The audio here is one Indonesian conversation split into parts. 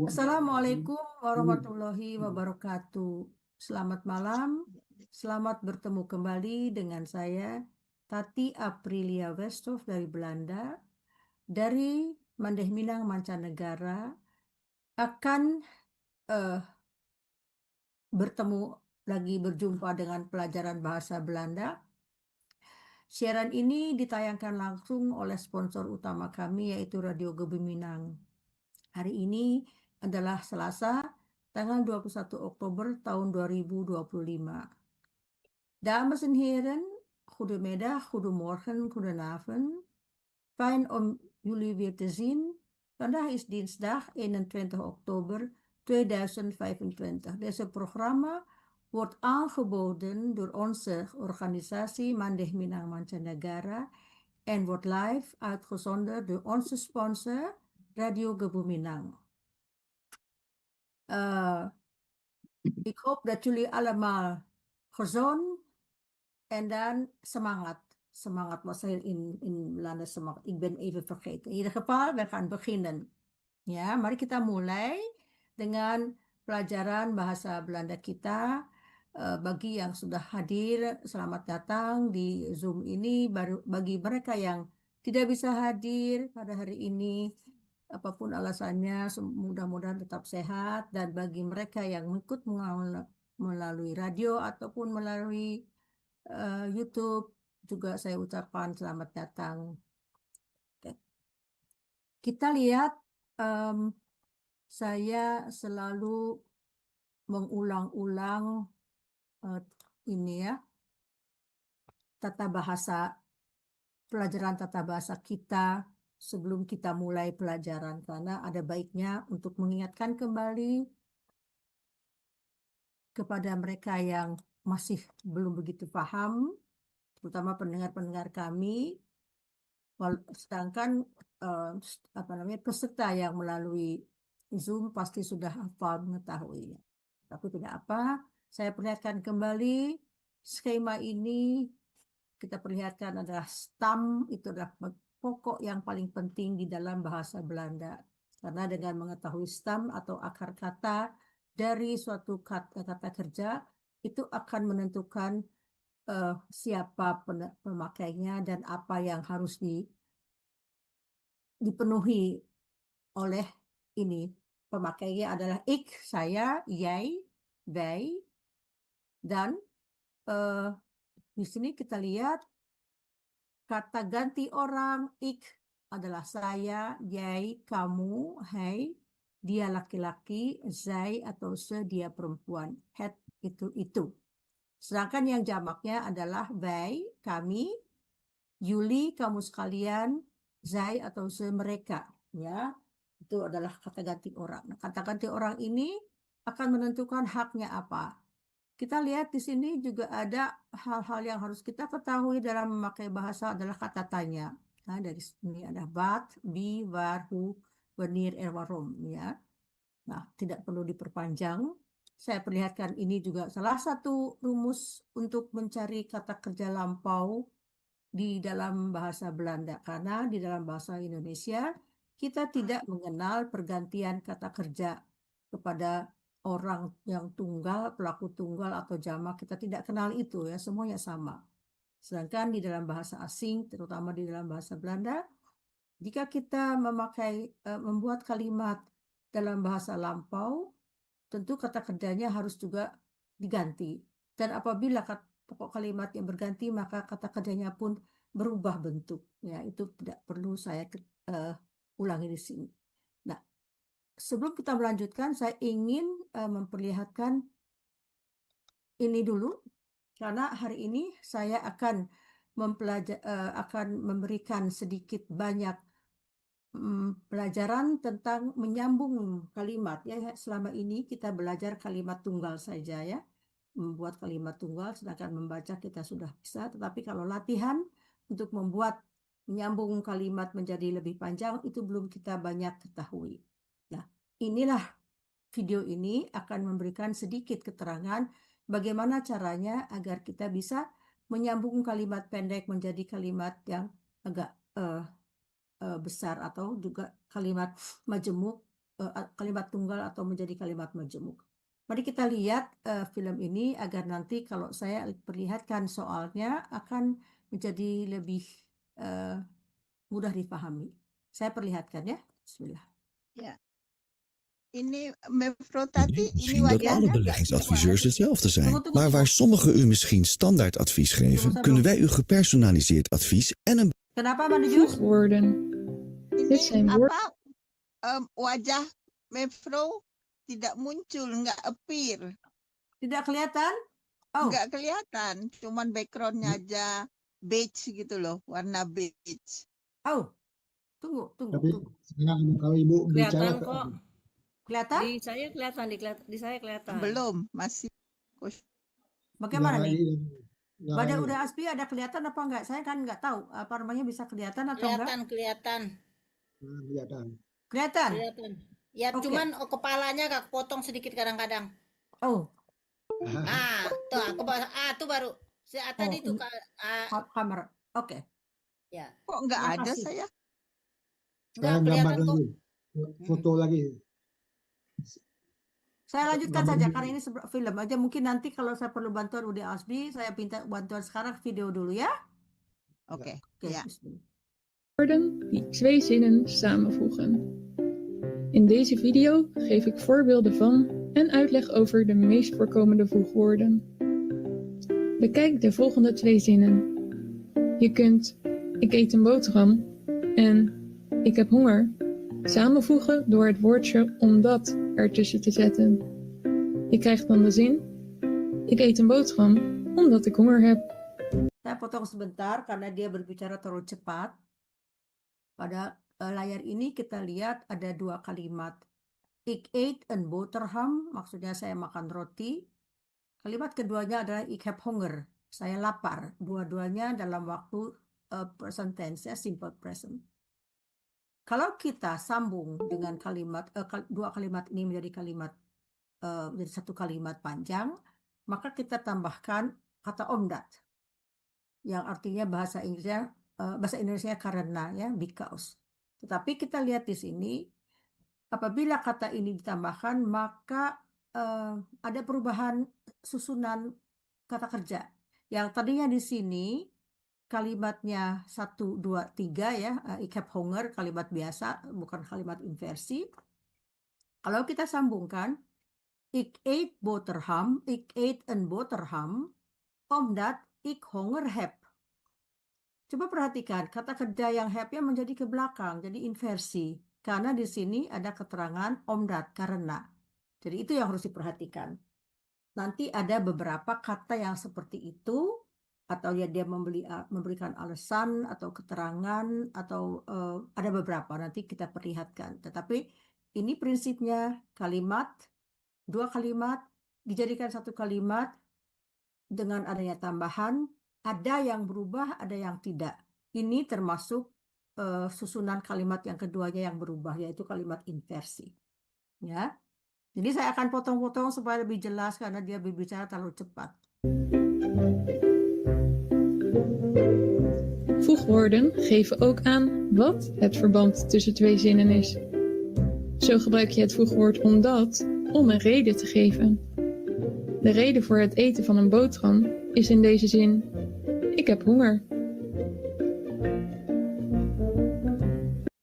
Assalamualaikum warahmatullahi wabarakatuh. Selamat malam, selamat bertemu kembali dengan saya, Tati Aprilia Westhoff dari Belanda, dari Mandeh Minang Mancanegara, akan berjumpa dengan pelajaran bahasa Belanda. Siaran ini ditayangkan langsung oleh sponsor utama kami, yaitu Radio Gebu-Minang. Hari ini adalah Selasa, tanggal 21 Oktober tahun 2025. Dames en heren, goedemiddag, goedemorgen, goedenavond. Fijn om jullie weer te zien. Vandaag is dinsdag 21 oktober 2025. Deze programma wordt aangeboden door onze organisatie Mandeh Minang Mancanegara en wordt live uitgezonden door onze sponsor Radio Gebu-Minang. Ik hoop dat jullie allemaal gezond en dan semangat. Semangat was in Belanda semangat. Ik ben even vergeten. In ieder geval, we gaan beginnen. Ya, mari kita mulai dengan pelajaran bahasa Belanda kita. Bagi yang sudah hadir, selamat datang di Zoom ini. Bagi mereka yang tidak bisa hadir pada hari ini, apapun alasannya, mudah-mudahan tetap sehat. Dan bagi mereka yang ikut melalui radio ataupun melalui YouTube, juga saya ucapkan selamat datang. Kita lihat, saya selalu mengulang-ulang ini ya, pelajaran tata bahasa kita sebelum kita mulai pelajaran, karena ada baiknya untuk mengingatkan kembali kepada mereka yang masih belum begitu paham, terutama pendengar-pendengar kami, sedangkan peserta yang melalui Zoom pasti sudah hafal mengetahuinya. Tapi tidak apa, saya perlihatkan kembali skema ini. Kita perlihatkan adalah stam, itu adalah pokok yang paling penting di dalam bahasa Belanda. Karena dengan mengetahui stam atau akar kata dari suatu kata kerja, itu akan menentukan siapa pemakainya dan apa yang harus dipenuhi oleh ini. Pemakainya adalah ik, saya, jij, wij, dan di sini kita lihat kata ganti orang, ik adalah saya, jij, kamu, hij, dia laki-laki, zij atau se, dia perempuan, het itu. Sedangkan yang jamaknya adalah wij, kami, jullie, kamu sekalian, zij atau se, mereka. Ya, itu adalah kata ganti orang. Nah, kata ganti orang ini akan menentukan haknya apa. Kita lihat di sini juga ada hal-hal yang harus kita ketahui dalam memakai bahasa adalah kata tanya. Nah, dari sini ada wat, wie, waar, hoe, wanneer, en waarom. Ya. Nah, tidak perlu diperpanjang. Saya perlihatkan ini juga salah satu rumus untuk mencari kata kerja lampau di dalam bahasa Belanda. Karena di dalam bahasa Indonesia kita tidak mengenal pergantian kata kerja kepada orang yang tunggal, pelaku tunggal atau jamak, kita tidak kenal itu ya, semuanya sama. Sedangkan di dalam bahasa asing, terutama di dalam bahasa Belanda, jika kita membuat kalimat dalam bahasa lampau, tentu kata kerjanya harus juga diganti. Dan apabila pokok kalimat yang berganti, maka kata kerjanya pun berubah bentuk. Ya, itu tidak perlu saya ulangi di sini. Nah, sebelum kita melanjutkan, saya ingin memperlihatkan ini dulu, karena hari ini saya akan memberikan sedikit banyak pelajaran tentang menyambung kalimat. Ya, selama ini kita belajar kalimat tunggal saja ya, membuat kalimat tunggal, sedangkan membaca kita sudah bisa. Tetapi kalau latihan untuk menyambung kalimat menjadi lebih panjang, itu belum kita banyak ketahui. Nah, inilah video ini akan memberikan sedikit keterangan bagaimana caranya agar kita bisa menyambung kalimat pendek menjadi kalimat yang agak besar atau juga kalimat majemuk, kalimat tunggal atau menjadi kalimat majemuk. Mari kita lihat film ini agar nanti kalau saya perlihatkan soalnya akan menjadi lebih mudah dipahami. Saya perlihatkan ya. Bismillah. Ya. Ini mevrouw Tati, ini Misschien dat alle wajahnya nggak beleggingsadviseurs semua. hetzelfde zijn. Tunggu, Maar waar sommigen u misschien standaard advies geven, Tunggu, kunnen wij u gepersonaliseerd advies en een Kenapa Mbak Jus? Voegwoorden. Dit Ini zijn woorden. apa wajah mevrouw tidak muncul, nggak appear, Tidak kelihatan? Oh, nggak kelihatan, cuman backgroundnya aja beige gitu loh, warna beige. oh. Tunggu. Tapi sekarang kalau Ibu bicara Kelihatan kok. Kelihatan? Di saya kelihatan, di saya kelihatan. Belum, masih. Bagaimana nih? yang Pada lain. udah Aspi ada kelihatan apa enggak? Saya kan enggak tahu apa namanya bisa kelihatan atau enggak. Kelihatan. Kelihatan? Ya Oke. cuman kepalanya agak potong sedikit kadang-kadang. Oh, Tuh baru. Tadi tuh kamera. Oke. ya. Kok nggak Terima ada kasih. saya? Enggak Sekarang gambar kelihatan kok. lagi. Foto lagi. Saya lanjutkan Gambar saja dulu. karena ini film aja. Mungkin nanti kalau saya perlu bantuan Ude Asbi, saya minta bantuan sekarang video dulu ya. Oke. Oke. Ya. Bismillah. Woorden die 2 zinnen samenvoegen. In deze video geef ik voorbeelden van en uitleg over de meest voorkomende voegwoorden. Bekijk de volgende 2 zinnen. Je kunt ik eet een boterham en ik heb honger samenvoegen door het woordje omdat ertussen te zetten. Je krijgt dan de zin ik eet een boterham omdat ik honger heb. Saya potong sebentar karena dia berbicara terlalu cepat. Pada layar ini kita lihat ada 2 kalimat. Ik eet een boterham, maksudnya saya makan roti. Kalimat keduanya adalah ik heb honger, saya lapar. Dua-duanya dalam waktu present tense, ya, simple present. Kalau kita sambung dengan kalimat, 2 kalimat ini menjadi kalimat, menjadi 1 kalimat panjang, maka kita tambahkan kata omdat. Yang artinya bahasa Indonesia karena, ya, because. Tetapi kita lihat di sini, apabila kata ini ditambahkan, maka ada perubahan susunan kata kerja. Yang tadinya di sini kalimatnya 1, 2, 3 ya, ik heb honger, kalimat biasa, bukan kalimat inversi. Kalau kita sambungkan, ik eet boterham, ik eet een boterham, omdat ik honger heb. Coba perhatikan, kata kerja yang have-nya menjadi ke belakang, jadi inversi. Karena di sini ada keterangan omdat, karena. Jadi itu yang harus diperhatikan. Nanti ada beberapa kata yang seperti itu, atau ya dia memberikan alasan atau keterangan, atau ada beberapa, nanti kita perlihatkan. Tetapi ini prinsipnya kalimat, 2 kalimat, dijadikan 1 kalimat, dengan adanya tambahan, ada yang berubah, ada yang tidak. Ini termasuk susunan kalimat yang keduanya yang berubah, yaitu kalimat inversi. Ya. Jadi saya akan potong-potong supaya lebih jelas karena dia berbicara terlalu cepat. Voegwoorden geven ook aan wat het verband tussen 2 zinnen is. Zo gebruik je het voegwoord omdat om een reden te geven. De reden voor het eten van een boterham is in deze zin ik heb honger.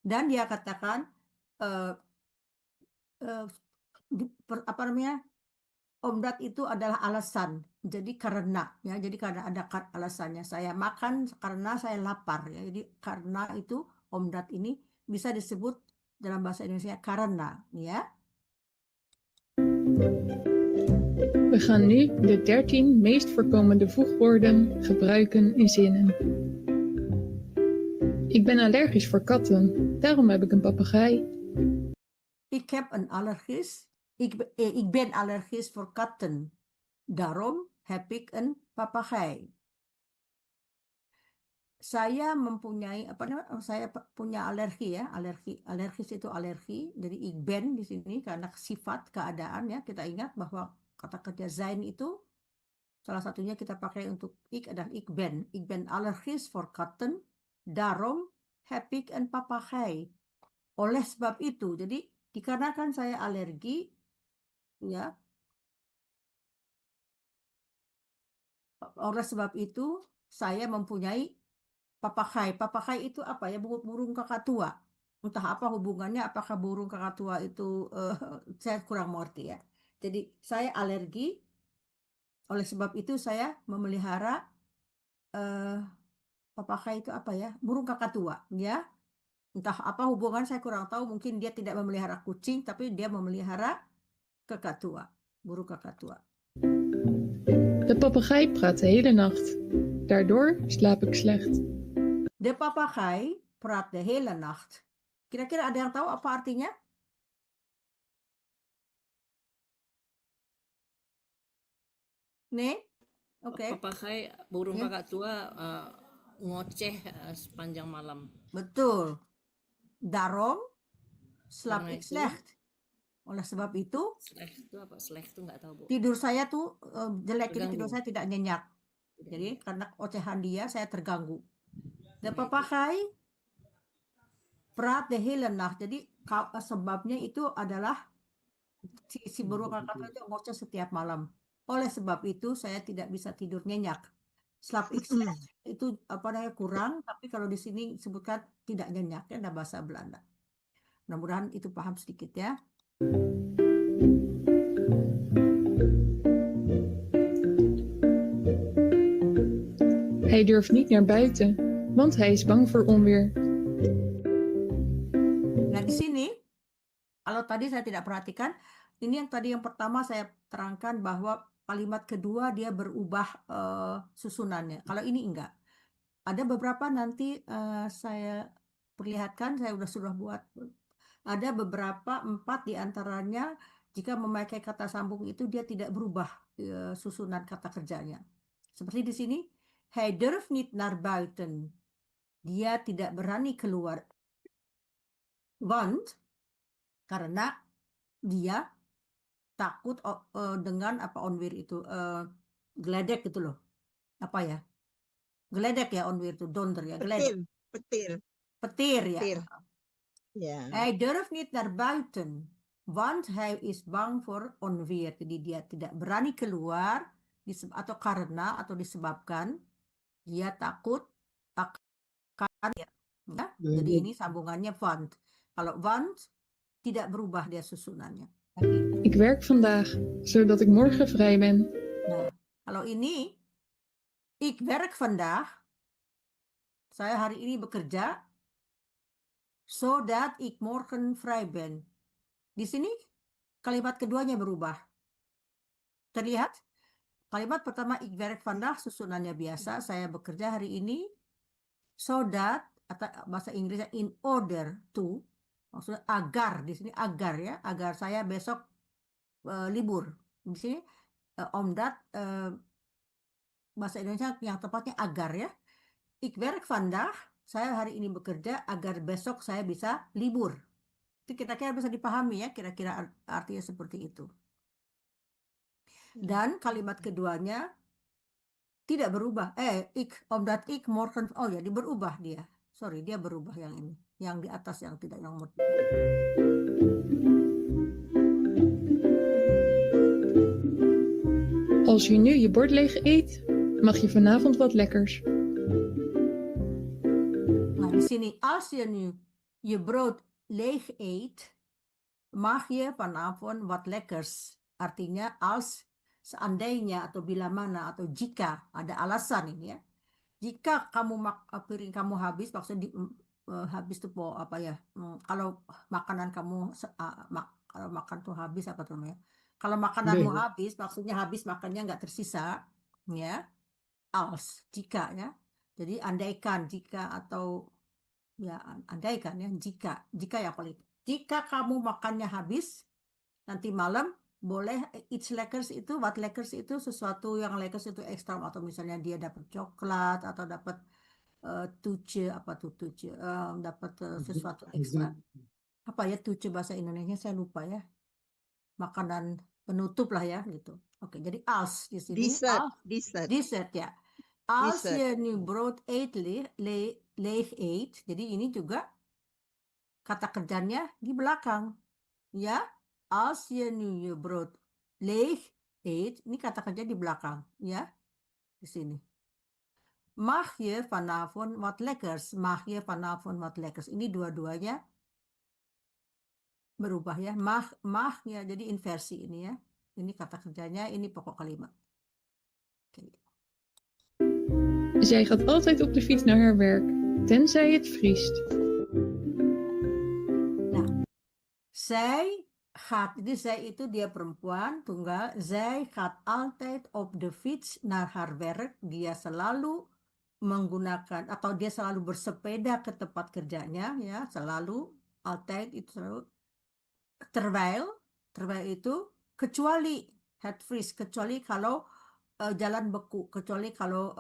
Dan dia katakan omdat itu adalah alasan. Jadi karena, ya. Jadi karena ada alasannya. Saya makan karena saya lapar, ya. Jadi karena itu omdat ini bisa disebut dalam bahasa Indonesia karena, ya. We gaan nu de 13 meest voorkomende voegwoorden gebruiken in zinnen. Ik ben allergisch voor katten, daarom heb ik een papegaai. Ik heb een allergisch. Ik ben allergisch voor katten. Daarom heb ik een papegaai. Saya mempunyai saya punya alergi, ya, alergis itu alergi. Jadi ik ben di sini karena sifat keadaan, ya. Kita ingat bahwa kata kerja zijn itu salah satunya kita pakai untuk ik adalah ik ben. Ik ben allergisch voor katten. Daarom heb ik een papegaai. Oleh sebab itu, jadi dikarenakan saya alergi, ya, oleh sebab itu saya mempunyai papegaai. Papegaai itu apa ya? Burung kakatua. Entah apa hubungannya, apakah burung kakatua itu saya kurang mengerti ya. Jadi saya alergi, oleh sebab itu saya memelihara papegaai itu apa ya? Burung kakatua, ya. Entah apa hubungan saya kurang tahu, mungkin dia tidak memelihara kucing, tapi dia memelihara kakatua, burung kakatua. De papegaai praat de hele nacht. Daardoor slaap ik slecht. De papegaai praat de hele nacht. Kira-kira ada yang tahu apa artinya? Nee? Oke. Papegaai, burung Ya. kakatua ngoceh sepanjang malam. Betul. Daarom slaap Karena ik itu, slecht. Oleh sebab itu, Slecht itu apa? Slecht itu nggak tahu, Bu. tidur saya tuh jelek, jadi tidur Terganggu. saya tidak nyenyak. Tidak Jadi nyenyak. karena ocehan dia, saya terganggu. De Karena itu. papegaai praat de hele nacht. Jadi sebabnya itu adalah si burung kakatua itu ngoceh setiap malam. Oleh sebab itu saya tidak bisa tidur nyenyak. Slaap ik slecht itu apa namanya kurang, tapi kalau di sini sebutkan tidak nyenyak ya, dalam bahasa Belanda. Mudah-mudahan itu paham sedikit ya. Hij durft niet naar buiten, want hij is bang voor onweer. Nah di sini, kalau tadi saya tidak perhatikan, ini yang pertama saya terangkan bahwa kalimat kedua dia berubah susunannya. Kalau ini enggak. Ada beberapa nanti saya perlihatkan, saya sudah buat. Ada beberapa 4 diantaranya jika memakai kata sambung itu dia tidak berubah susunan kata kerjanya. Seperti di sini, hij durft niet naar buiten. Dia tidak berani keluar. Want karena dia takut dengan apa onweer itu geledek gitu loh. Apa ya? Geledek ya onweer itu, donder ya, geledek. Petir ya. Petir. Ya. Hij durft niet naar buiten, want hij is bang voor onweer. Jadi dia tidak berani keluar atau karena atau disebabkan dia takut akan ya. Jadi ini sambungannya want. Kalau want tidak berubah dia susunannya. Ik werk vandaag, zodat ik morgen vrij ben. Nah, kalau ini ik werk vandaag, saya hari ini bekerja, zodat ik morgen vrij ben. Di sini kalimat keduanya berubah. Terlihat? Kalimat pertama ik werk vandaag susunannya biasa, saya bekerja hari ini, zodat atau bahasa Inggrisnya in order to, maksudnya agar, di sini agar ya, agar saya besok libur. Di sini omdat bahasa Indonesia yang tepatnya agar ya. Ik werk vandaag, saya hari ini bekerja agar besok saya bisa libur. Itu kira-kira bisa dipahami ya, kira-kira artinya seperti itu. Dan kalimat keduanya tidak berubah. Omdat ik morgen, oh ya, dia berubah dia. Sorry, dia berubah yang ini. Yang di atas yang tidak nomor. Als je nu je bord leeg eet, mag je vanavond wat lekkers. Nah, di sini als je nu je brood leeg eet, mag je vanavond wat lekkers. Artinya als seandainya atau bila mana atau jika ada alasan ini ya. Jika piring kamu habis, maksudnya habis itu apa ya? Kalau makanan kamu kalau makan tuh habis apa tuh namanya? Kalau makananmu habis, maksudnya habis makannya nggak tersisa, ya. Als jika ya. Jadi andaikan jika atau ya andaikan ya jika ya paling. Jika kamu makannya habis nanti malam boleh iets lekkers itu, wat lekkers itu sesuatu yang lekkers itu ekstra, atau misalnya dia dapat coklat atau dapat toetje dapat sesuatu ekstra. Apa ya toetje bahasa Indonesia saya lupa ya. Makanan penutup lah ya gitu. Oke, jadi als di sini Dessert. dessert ya. Als Dessert. je nu brood eet, leeg eet. Jadi ini juga kata kerjanya di belakang. Ya, als je nu je brood leeg eet. Ini kata kerja di belakang. Ya, di sini. Mag je vanavond wat lekkers? Mag je vanavond wat lekkers? Ini dua-duanya berubah ya. Mag ya, jadi inversi ini ya. Ini kata kerjanya, ini pokok kalimat. Oke. Zij gaat altijd op de fiets naar haar werk, tenzij het vriest. Zij gaat, jadi zij itu dia perempuan tunggal. Zij gaat altijd op de fiets naar haar werk. Dia selalu menggunakan atau dia selalu bersepeda ke tempat kerjanya ya, selalu, altijd itu selalu. Terwijl itu kecuali het vriest, kecuali kalau jalan beku, kecuali kalau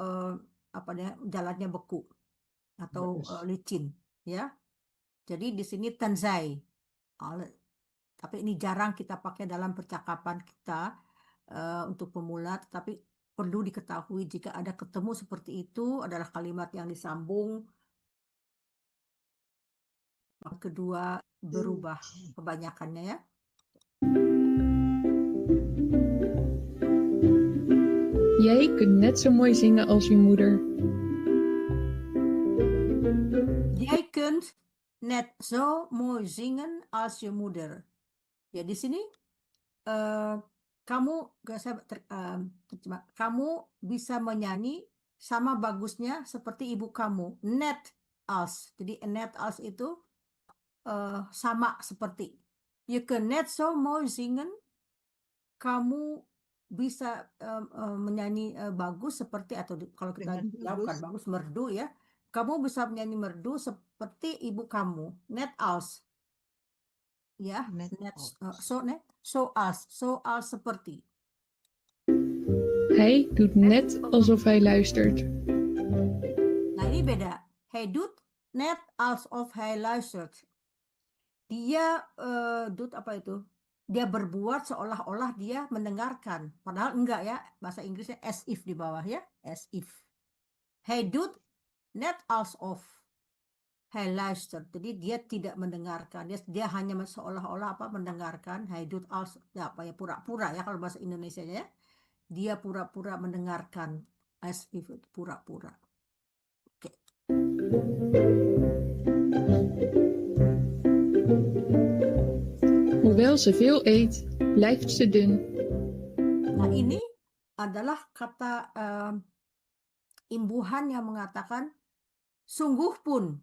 jalannya beku atau licin ya. Jadi di sini tenzij. Tapi ini jarang kita pakai dalam percakapan kita untuk pemula, tetapi perlu diketahui jika ada ketemu seperti itu adalah kalimat yang disambung. Kedua berubah kebanyakannya ya. Jij kunt net zo mooi zingen als je moeder. Jij kunt net zo mooi zingen als je moeder. Ya di sini kamu bisa menyanyi sama bagusnya seperti ibu kamu. Net als. Jadi net als itu sama seperti. Je kunt net zo mooi zingen. Kamu bisa menyanyi bagus seperti, atau kalau kita jawabkan bagus merdu ya. Kamu bisa menyanyi merdu seperti ibu kamu. Net als. Ya, net zoals seperti. Hij doet net alsof hij luistert. Nah, ini beda. Hij doet net alsof hij luistert. Dia doet apa itu? Dia berbuat seolah-olah dia mendengarkan. Padahal enggak ya. Bahasa Inggrisnya as if di bawah ya. As if. Hij doet net alsof hij luistert. Jadi dia tidak mendengarkan. Dia hanya seolah-olah mendengarkan. Hij doet als ya pura-pura ya kalau bahasa Indonesia ya. Dia pura-pura mendengarkan. As if pura-pura. Oke. Hoewel ze veel eet, blijft ze dun. Nah, ini adalah kata imbuhan yang mengatakan sungguh pun.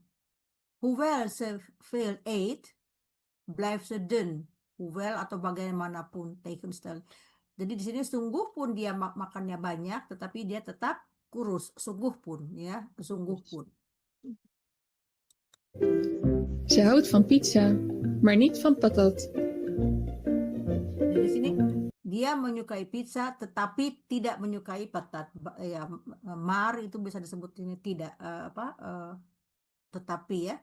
Hoewel ze veel eet, blijft ze dun. Hoewel atau bagaimanapun tekenstelling. Jadi di sini sungguh pun dia makannya banyak, tetapi dia tetap kurus. Sungguh pun ya, sungguh pun. Ze houdt van pizza, maar niet van patat. Di sini dia menyukai pizza tetapi tidak menyukai patat. Ya, maar itu bisa disebut ini tidak tetapi ya.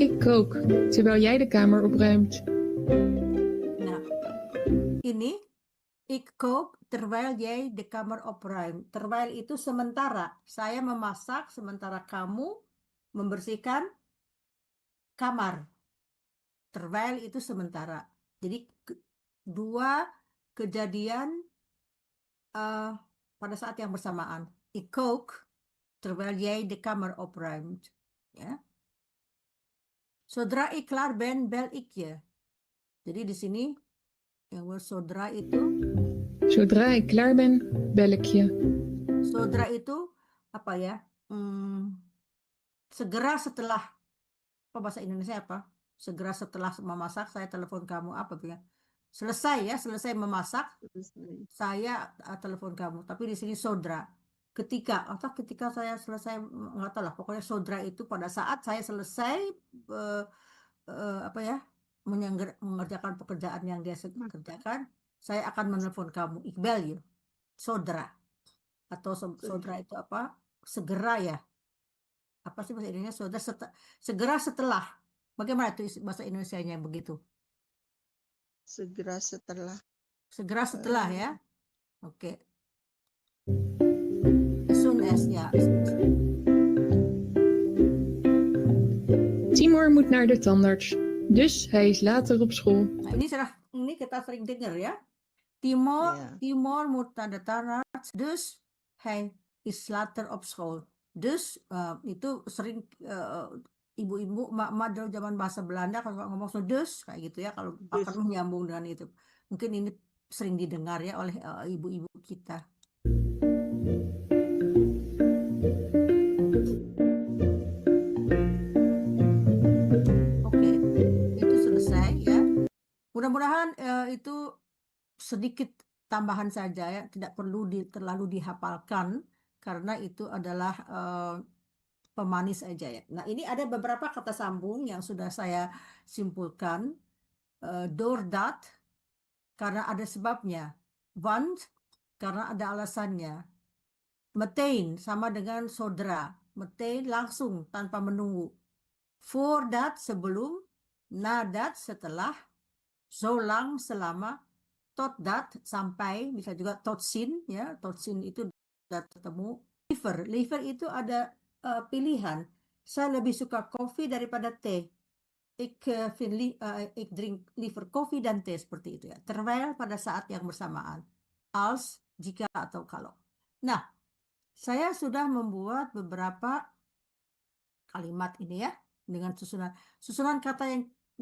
Ik kook, terwijl jij de kamer opruimt. Nah, ini ik kook terwijl jij de kamer opruimt. Terwijl itu sementara. Saya memasak sementara kamu membersihkan kamar. Terwijl itu sementara. Jadi dua kejadian pada saat yang bersamaan. Ik kook terwijl jij de kamer opruimt. Ya. Zodra ik klaar ben, bel ik je. Jadi di sini yang zodra itu. Zodra ik klaar ben, bel ik je. Zodra itu apa ya? Segera setelah, apa bahasa Indonesia apa? Segera setelah memasak saya telepon kamu, apa ya? Selesai ya, selesai memasak saya telepon kamu. Tapi di sini sodra. Ketika saya selesai, nggak tahu lah. Pokoknya sodra itu pada saat saya selesai mengerjakan pekerjaan yang dia kerjakan, saya akan menelpon kamu. Ik bel je. Sodra. Atau sodra itu apa? Segera ya. Apa sih bahasa Indonesia? Segera setelah. Bagaimana itu bahasa Indonesianya begitu? Segera setelah. Segera setelah ya. Oké. As soon as ya. Timur moet naar de tandarts, dus hij is later op school. Nah, ini kita sering dengar ya. Timur Ya. Timur moet naar de tandarts, dus hij is later op school. Dus itu sering ibu-ibu, mak-mak dari zaman bahasa Belanda kalau ngomong so dus kayak gitu ya, kalau Dus. akan menyambung dengan itu. Mungkin ini sering didengar ya oleh ibu-ibu kita. Oke, itu selesai ya. Mudah-mudahan itu sedikit tambahan saja ya, tidak perlu terlalu dihafalkan karena itu adalah pemanis aja ya. Nah, ini ada beberapa kata sambung yang sudah saya simpulkan. Doordat karena ada sebabnya. Want karena ada alasannya. Meteen sama dengan saudara. Meteen langsung tanpa menunggu. Voordat sebelum. Nadat setelah. Zolang selama. Totdat sampai, bisa juga totsin ya. Totsin itu sudah ketemu. Liever itu ada pilihan. Saya lebih suka kopi daripada teh. Ik drink liever koffie dan teh, seperti itu ya. Terwijl pada saat yang bersamaan. Als, jika atau kalau. Nah, saya sudah membuat beberapa kalimat ini ya dengan susunan kata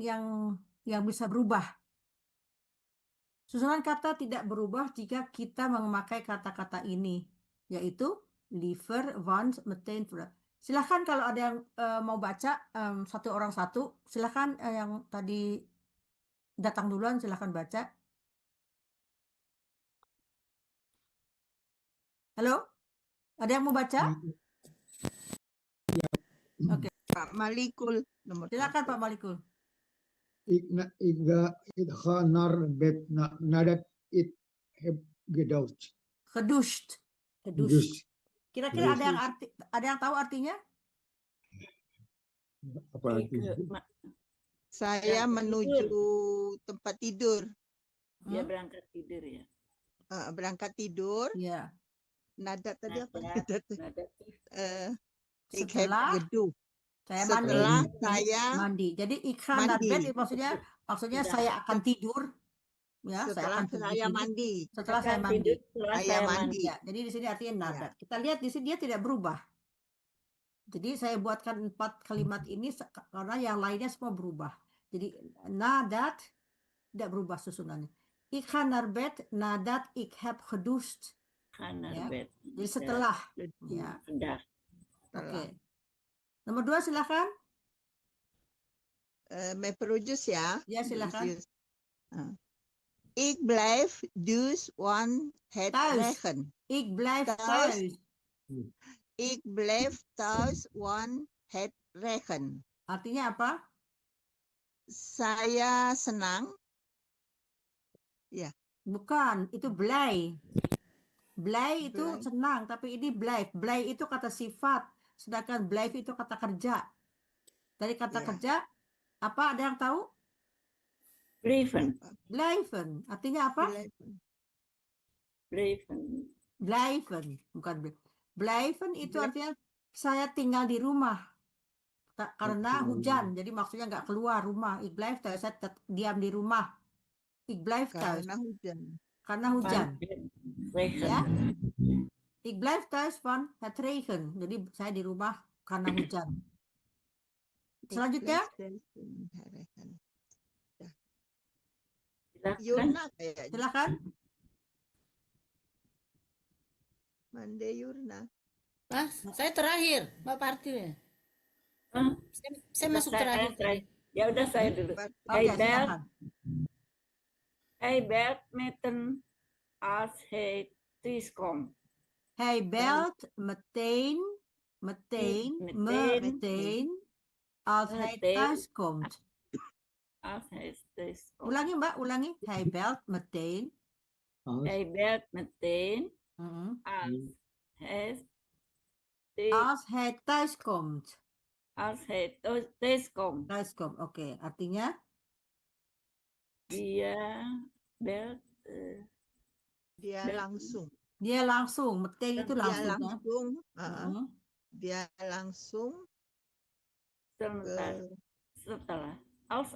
yang bisa berubah. Susunan kata tidak berubah jika kita memakai kata-kata ini, yaitu liever, want, meteen. Silahkan kalau ada yang mau baca satu orang satu, silahkan yang tadi datang duluan silahkan baca. Halo? Ada yang mau baca? Oke. Pak Malikul nomor Silakan 1. Pak Malikul. Ik ga naar bed nadat ik heb gedoucht. Gedoucht. Dus Kira-kira ada yang tahu artinya? apa Pergi ke artinya? Saya Berangkat menuju tempat tidur. Dia berangkat tidur ya. Berangkat tidur. Ya. Nadat tadi apa? Nadat. Ik heb Setelah gedoucht. saya Setelah mandi. saya Mandi. Jadi ikhan naar mandi. bed maksudnya Sudah. saya akan tidur. Ya, Setelah saya mandi. Setelah saya Akan mandi. tidur setelah Saya saya mandi. mandi. Ya, jadi di sini artinya nadat. Kita lihat di sini dia tidak berubah. Jadi saya buatkan 4 kalimat ini karena yang lainnya semua berubah. Jadi nadat tidak berubah susunannya. Ik ga naar bed nadat ik heb gedoucht. Gaan naar Ya. bed. Jadi setelah. Gedoucht. Ya. Sudah. Oke. Nomor 2 silakan. Met produce ya. Ya, silakan. Ik blijf dus het Thuis. regen. Ik blijf Thuis. thuis. Ik blijf thuis het regen. Artinya apa? Saya senang. Bukan, itu blij. Blij itu Blij. senang, tapi ini blijf. Blij itu kata sifat, sedangkan blijf itu kata kerja. Dari kata Ya. kerja, apa ada yang tahu? Blijven. Blijven. Artinya apa? Blijven. Blijven, bukan blijven. Blijven itu Blijf. artinya saya tinggal di rumah. Karena hujan, jadi maksudnya nggak keluar rumah. Ik blijf thuis, saya diam di rumah. Ik blijf thuis, Karena hujan. karena hujan. Regen. Ya. Ik blijf thuis van het regen. Jadi saya di rumah karena hujan. Selanjutnya, Ik blijf thuis het regen. Silakan. Yurna kayaknya. silakan. Mande Yurna. Mas, saya terakhir. Mbak Parti ya? Saya masuk terakhir. Ya udah saya dulu. Oke, silakan. Hij belt als hij thuis komt. Hij belt meteen als hij thuis komt. Als hij thuis komt. Ulangi Mbak, ulangi. Hij belt meteen. Hij belt meteen Mm-mm. als hij thuis Als hij thuis komt. komt. Als hij thuis komt. Thuis komt, oke. Artinya? Dia belt Dia belt langsung. Dia langsung, meting itu Dia langsung ya. langsung. Heeh. Dia langsung sebentar ke setelah als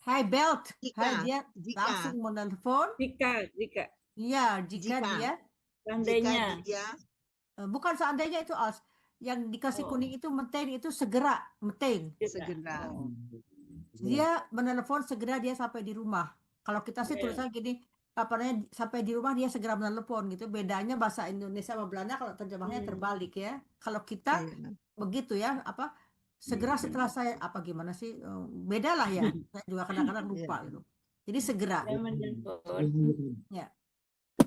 Hai belt, hai jika dia jika langsung menelpon. jika Iya, jika Jika. dia seandainya dia bukan seandainya itu als. Yang dikasih Oh. kuning itu meting itu segera, meting. segera. Oh. Dia menelpon segera dia sampai di rumah. Kalau kita sih Iya. tulisannya gini, apa namanya sampai di rumah dia segera menelpon gitu. Bedanya bahasa Indonesia sama Belanda kalau terjemahnya terbalik ya. Kalau kita Iya. begitu ya, apa segera setelah saya apa gimana sih? Beda lah ya. Saya juga kadang-kadang lupa Iya. gitu. Jadi segera. Saya menelpon Ya.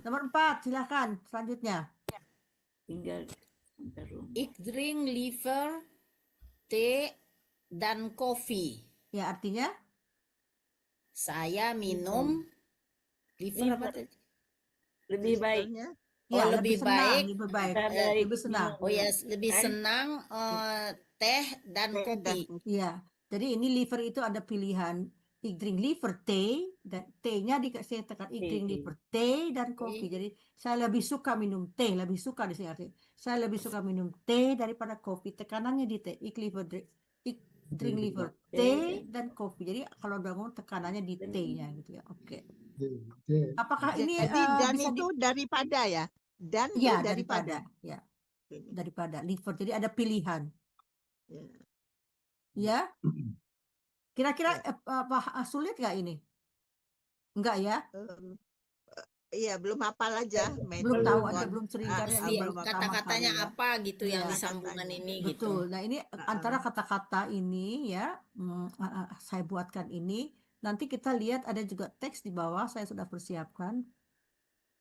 Nomor 4, silakan selanjutnya. tinggal sebentar dulu. Ik drink liever teh dan kopi. Ya artinya Saya minum liever apa tadi? Lebih baik. Livernya ya lebih senang, baik. lebih baik. Lebih baik Lebih senang. minum. Oh ya, lebih Teh. senang teh dan teh dan kopi. kopi. Iya. Jadi ini liver itu ada pilihan ik drink liver teh dan T-nya dikasih tekan ik drink Teh. liver teh dan kopi. Jadi saya lebih suka minum teh, lebih suka di sini artinya. Saya lebih suka minum teh daripada kopi. Tekanannya di teh. Ik drink liver teh dan kopi. Jadi kalau bangun tekanannya di T-nya gitu ya. Oke. Apakah ini Jadi dan bisa itu daripada ya. Dan Iya, itu daripada. ya, daripada liver. Jadi ada pilihan. Ya. Ya. Kira-kira apa sulit nggak ini? Enggak ya? Iya, belum hafal aja. Belum tahu aja, Metode. belum sering kan ya. Iya, belum pertama kata-katanya kali ya. apa gitu yang Iya. di sambungan ini gitu. Betul. Nah, ini antara kata-kata ini ya, saya buatkan ini. Nanti kita lihat ada juga teks di bawah saya sudah persiapkan.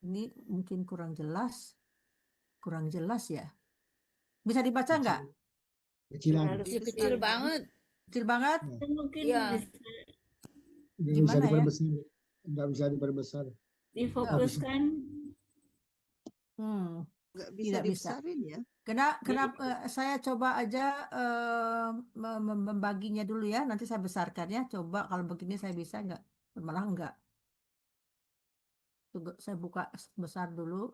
Ini mungkin kurang jelas. Kurang jelas ya. Bisa dibaca nggak? Kecilan. Kecil banget. Kecil banget? Mungkin bisa Nggak bisa Gimana ya? diperbesar. Nggak bisa diperbesar. difokuskan. Nggak bisa Tidak bisa. dibesarin ya. Kenapa saya coba aja membaginya dulu ya. Nanti saya besarkan ya. Coba kalau begini saya bisa nggak? Malah enggak. Tunggu, saya buka besar dulu.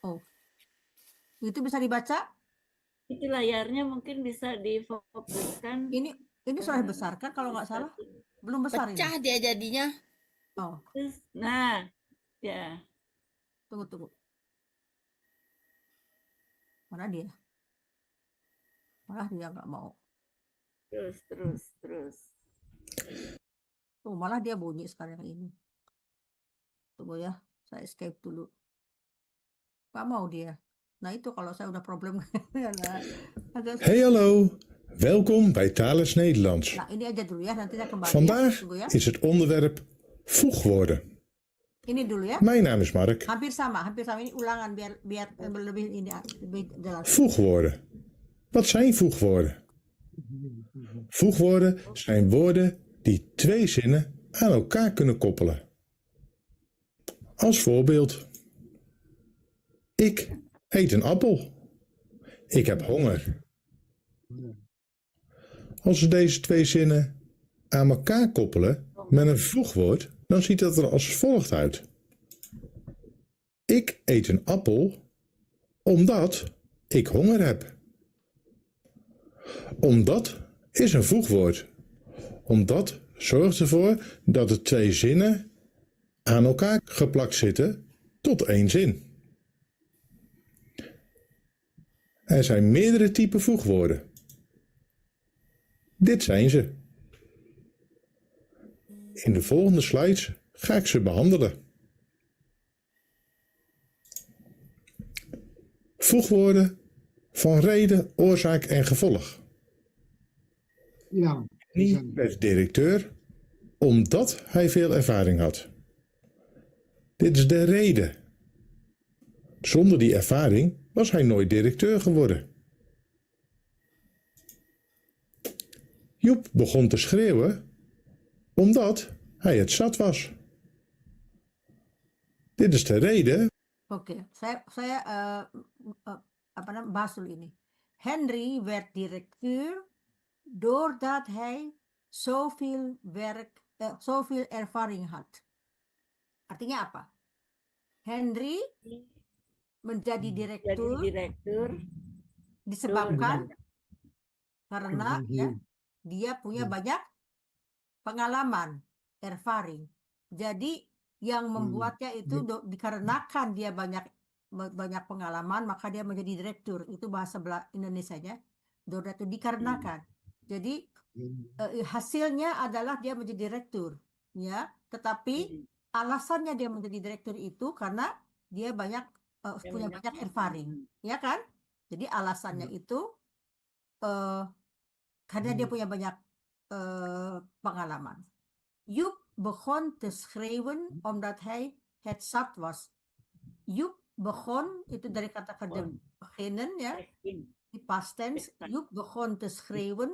Oh, itu bisa dibaca? Itu layarnya mungkin bisa difokuskan. Ini sudah besar kan kalau nggak salah? Belum besar Pecah ini. dia jadinya. Oh, Terus, nah, ya. tunggu. Mana dia? Malah dia nggak mau. Terus. Oh, malah dia bunyi sekarang ini. Tunggu ya, saya escape dulu. Nggak mau dia. Nah itu kalau saya udah problem. Hey hallo, welkom bij Thales Nederlands. Nah ini aja dulu ya, nanti saya kembali Vandaag ya. Tunggu ya. is het onderwerp voegwoorden. Ini dulu ya. Mijn naam is Mark. Hampir sama. Ini ulangan biar lebih jelas. Voegwoorden. Wat zijn voegwoorden? Voegwoorden zijn woorden die twee zinnen aan elkaar kunnen koppelen. Als voorbeeld. Ik eet een appel. Ik heb honger. Als we deze twee zinnen aan elkaar koppelen met een voegwoord, dan ziet dat er als volgt uit. Ik eet een appel omdat ik honger heb. Omdat is een voegwoord. Omdat zorgt ervoor dat de twee zinnen aan elkaar geplakt zitten tot één zin. Er zijn meerdere typen voegwoorden. Dit zijn ze. In de volgende slides ga ik ze behandelen. Voegwoorden van reden, oorzaak en gevolg. Ja. Henny werd directeur omdat hij veel ervaring had. Dit is de reden. Zonder die ervaring was hij nooit directeur geworden. Joep begon te schreeuwen omdat hij het zat was. Dit is de reden. Oke, saya bahas dulu ini. Henry werd directeur doordat hij zoveel ervaring had. Artinya apa? Henry menjadi Jadi direktur direktur disebabkan karena Van ya, Hill. dia punya banyak pengalaman, ervaring. Jadi yang membuatnya itu dikarenakan dia banyak pengalaman, maka dia menjadi direktur. Itu bahasa Indonesianya. Doordat itu dikarenakan. Jadi hasilnya adalah dia menjadi direktur, ya. Tetapi alasannya dia menjadi direktur itu karena dia punya banyak ervaring, ya kan? Jadi alasannya itu karena dia punya banyak pengalaman. Joep begon te schreeuwen omdat hij het zat was. Joep begon, itu dari kata kerja beginnen, ya, di past tense. Joep begon te schreeuwen.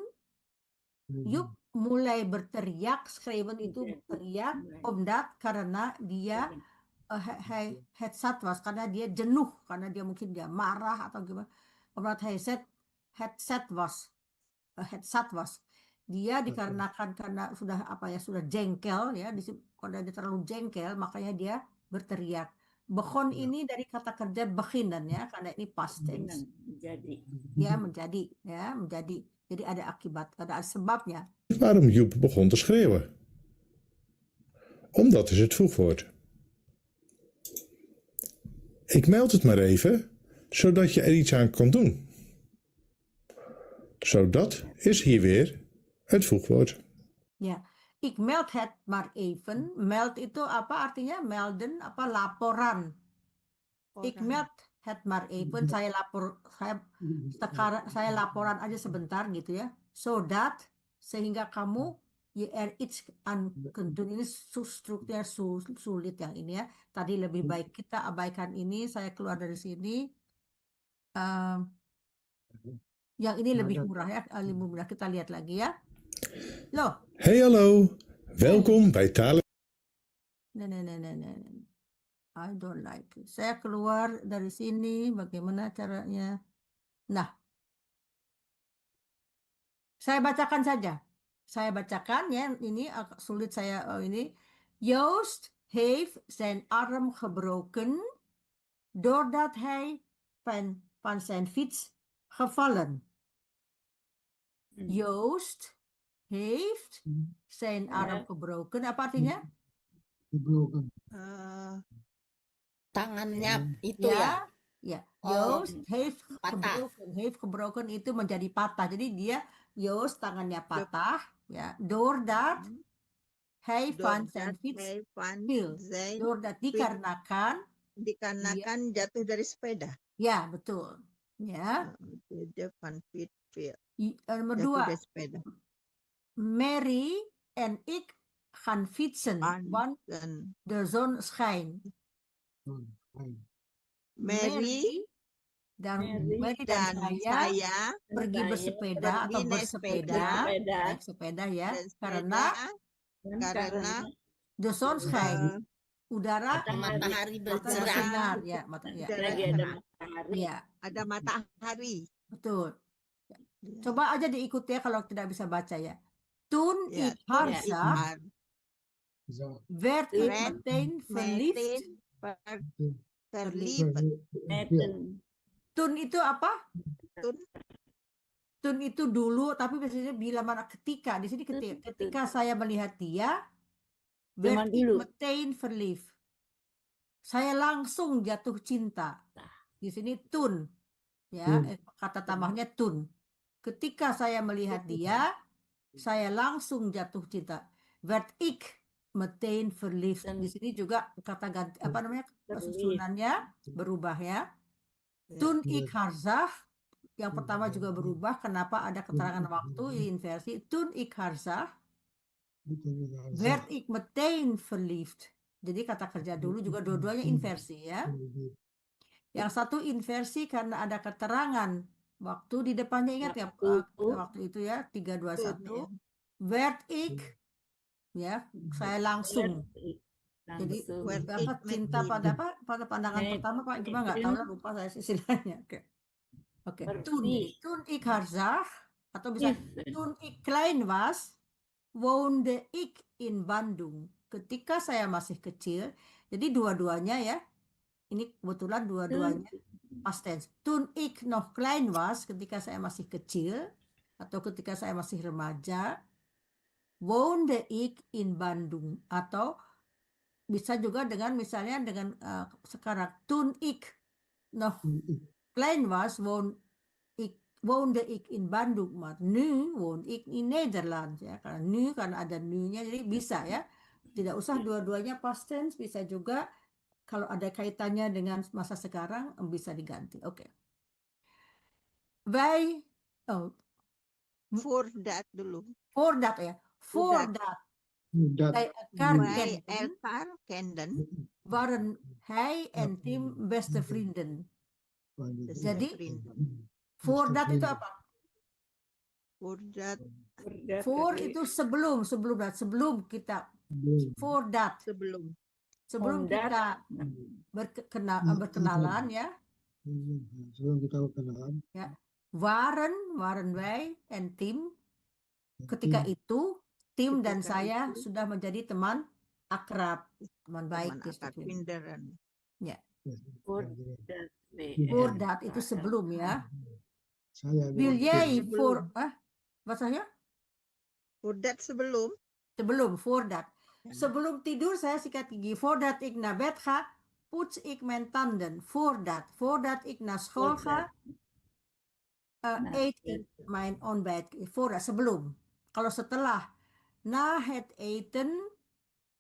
Joep mulai berteriak, schreeuwen itu berteriak, omdat karena dia hij het zat was, karena dia jenuh, karena dia mungkin dia marah atau gimana. Omdat hij het zat was. Dia dikarenakan karena sudah sudah jengkel, ya, karena dia terlalu jengkel, makanya dia berteriak. Begon ini dari kata kerja beginnen, ya, karena ini past tense. Menjadi. Jadi ada akibat, ada sebabnya. Waarom Joep begon te schreeuwen? Omdat is het voegwoord. Ik meld het maar even, zodat je er iets aan kan doen. Zodat is hier weer het voegwoord. Ya, ik meld het maar even. Meld itu apa artinya? Melden, laporan. Ik meld het maar even. Saya laporan aja sebentar gitu ya. Zodat, sehingga kamu er iets aan kunt doen. Ini strukturnya sulit yang ini, ya. Tadi lebih baik kita abaikan ini. Saya keluar dari sini. Yang ini lebih murah, ya. Lebih murah. Kita lihat lagi, ya. Loh. Hey, hallo. Welkom bij Talen. Nee. I don't like it. Saya keluar dari sini. Bagaimana caranya? Nah. Saya bacakan saja. Saya bacakan, ya. Ini agak sulit saya ini. Joost heeft zijn arm gebroken doordat hij van zijn fiets gevallen. Joost heeft zijn arm gebroken. Apa artinya? Gebroken. Tangannya itu ya. Ya. Joost heeft gebroken. Heeft gebroken itu menjadi patah. Jadi dia Joost tangannya patah, ya. Doordat hij van zijn fiets viel. Doordat dikarenakan jatuh dari sepeda. Ya, betul. Ya. Dia van fiets viel. Nomor Jatuh 2. dari sepeda. Mary en ik gaan fietsen, want de zon schijnt. Mary dan saya pergi bersepeda atau bersepeda, naik sepeda, ya, karena the sun shine, udara matahari bersinar, ya, lagi ada matahari. Ya, ada matahari. betul. Coba aja diikuti, ya, kalau tidak bisa baca, ya. Toen ik haar zag, werd ik meteen verliefd. Toen itu apa? Toen itu dulu, tapi biasanya bila mana ketika. Di sini ketika saya melihat dia, werd ik meteen verliefd. Saya langsung jatuh cinta. Di sini toen, ya, kata tambahnya toen. Ketika saya melihat dia, saya langsung jatuh cinta. Werd ik meteen verliefd. Di sini juga kata ganti, apa namanya, susunannya berubah, ya. Toen ik haar zag, yang pertama juga berubah. Kenapa ada keterangan waktu inversi? Toen ik haar zag, werd ik meteen verliefd. Jadi kata kerja dulu juga dua-duanya inversi, ya. Yang satu inversi karena ada keterangan waktu di depannya, ingat ya, waktu itu, ya, 321. Werd ik, ya, saya langsung. Jadi apa, cinta pada apa, pada pandangan pertama, Pak, gimana, nggak tahu lah, lupa saya istilahnya. Oke. Toen ik haar zag, atau bisa toen ik klein was, woonde ik in Bandung. Ketika saya masih kecil, jadi dua-duanya ya. Ini kebetulan dua-duanya past tense. Toen ik nog klein was, ketika saya masih kecil atau ketika saya masih remaja, woonde ik in Bandung. Atau bisa juga dengan misalnya dengan sekarang. Toen ik nog klein was, woonde ik in Bandung, maar nu woon ik in Nederland ya. Karena nu karena ada nu-nya jadi bisa ya. Tidak usah dua-duanya past tense, bisa juga kalau ada kaitannya dengan masa sekarang bisa diganti. Oke. Wij For that dulu. voor dat ya. Voor dat wij elkaar Wij kenden, elkaar kenden. waren hij en Tim beste vrienden. Jadi voordat itu apa? For that Voor itu sebelum kita voordat sebelum kita berkenalan ya. Sebelum kita berkenalan. Ya. Waren wij en Tim ketika itu Tim dan Ketika saya itu, sudah menjadi teman akrab, teman baik. teman akar pindaran. Ya. Voordat Voordat itu sebelum ya. Saya Wil jij sebelum. voor bahasanya? For that sebelum. Sebelum, voordat. Sebelum tidur saya sikat gigi. Voordat ik naar bed ga, poets ik mijn tanden. Voordat ik naar school ga, eet ik mijn ontbijt. Voordat, sebelum. Kalau setelah, na het eten,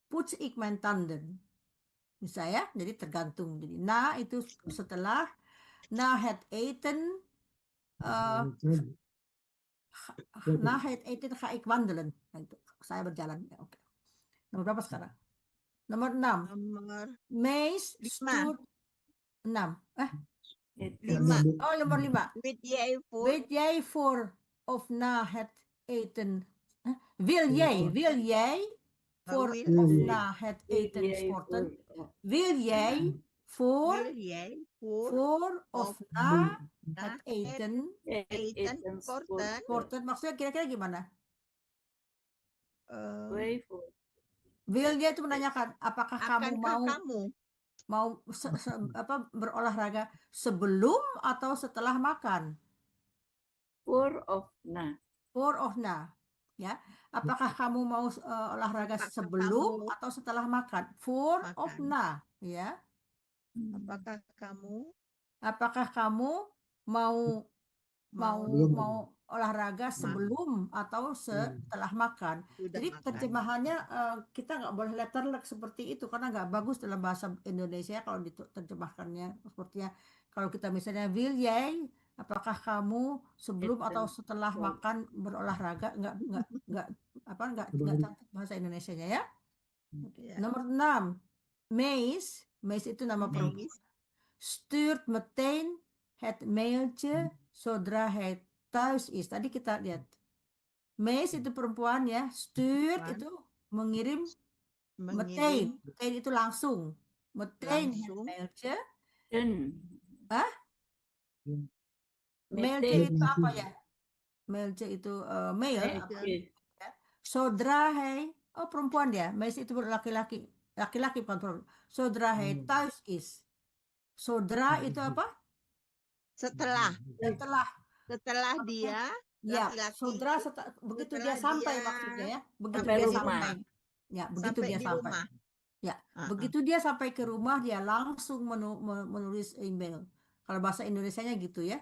poets ik mijn tanden. Bisa ya, jadi tergantung. Jadi na itu setelah, na het eten, na het eten ga ik wandelen. Nah, itu, saya berjalan. Ya, oke. Nomor berapa sekarang? Nomor 6. Nomor Mees 5. stoert 6. 5. Oh, nomor 5. Weet jij voor Of na het eten? Wil jij voor wil of jij. na het eten sporten? Wil jij voor of na het eten sporten? Maksudnya kira-kira gimana? Will jij itu menanyakan apakah kamu mau berolahraga sebelum atau setelah makan? Voor of na. Ya, apakah kamu mau olahraga sebelum atau setelah makan? For of na, ya. Apakah kamu mau olahraga sebelum atau setelah makan? Jadi terjemahannya kita nggak boleh letterlek seperti itu karena nggak bagus dalam bahasa Indonesia kalau diterjemahkannya sepertinya kalau kita misalnya will jij, apakah kamu sebelum atau setelah makan berolahraga? Nggak cantik bahasa Indonesianya ya. Nomor 6, Mees itu nama perempuan. Stuurt meteen het mailtje zodra hij thuis is. Tadi kita lihat. Mees itu perempuan ya. Stuurt itu mengirim. Meteen itu langsung. Meteen het mailtje. Mailtje itu apa ya? Mailtje itu mail. Zodra hij. Oh perempuan dia. Mees itu laki-laki. Laki-laki bukan perempuan. Zodra hij thuis is. Zodra itu apa? Setelah dia ya, saudara begitu dia sampai maksudnya ya, begitu dia sampai. Ya, begitu dia sampai. Ya, begitu dia sampai ke rumah dia langsung menulis email. Kalau bahasa Indonesianya gitu ya.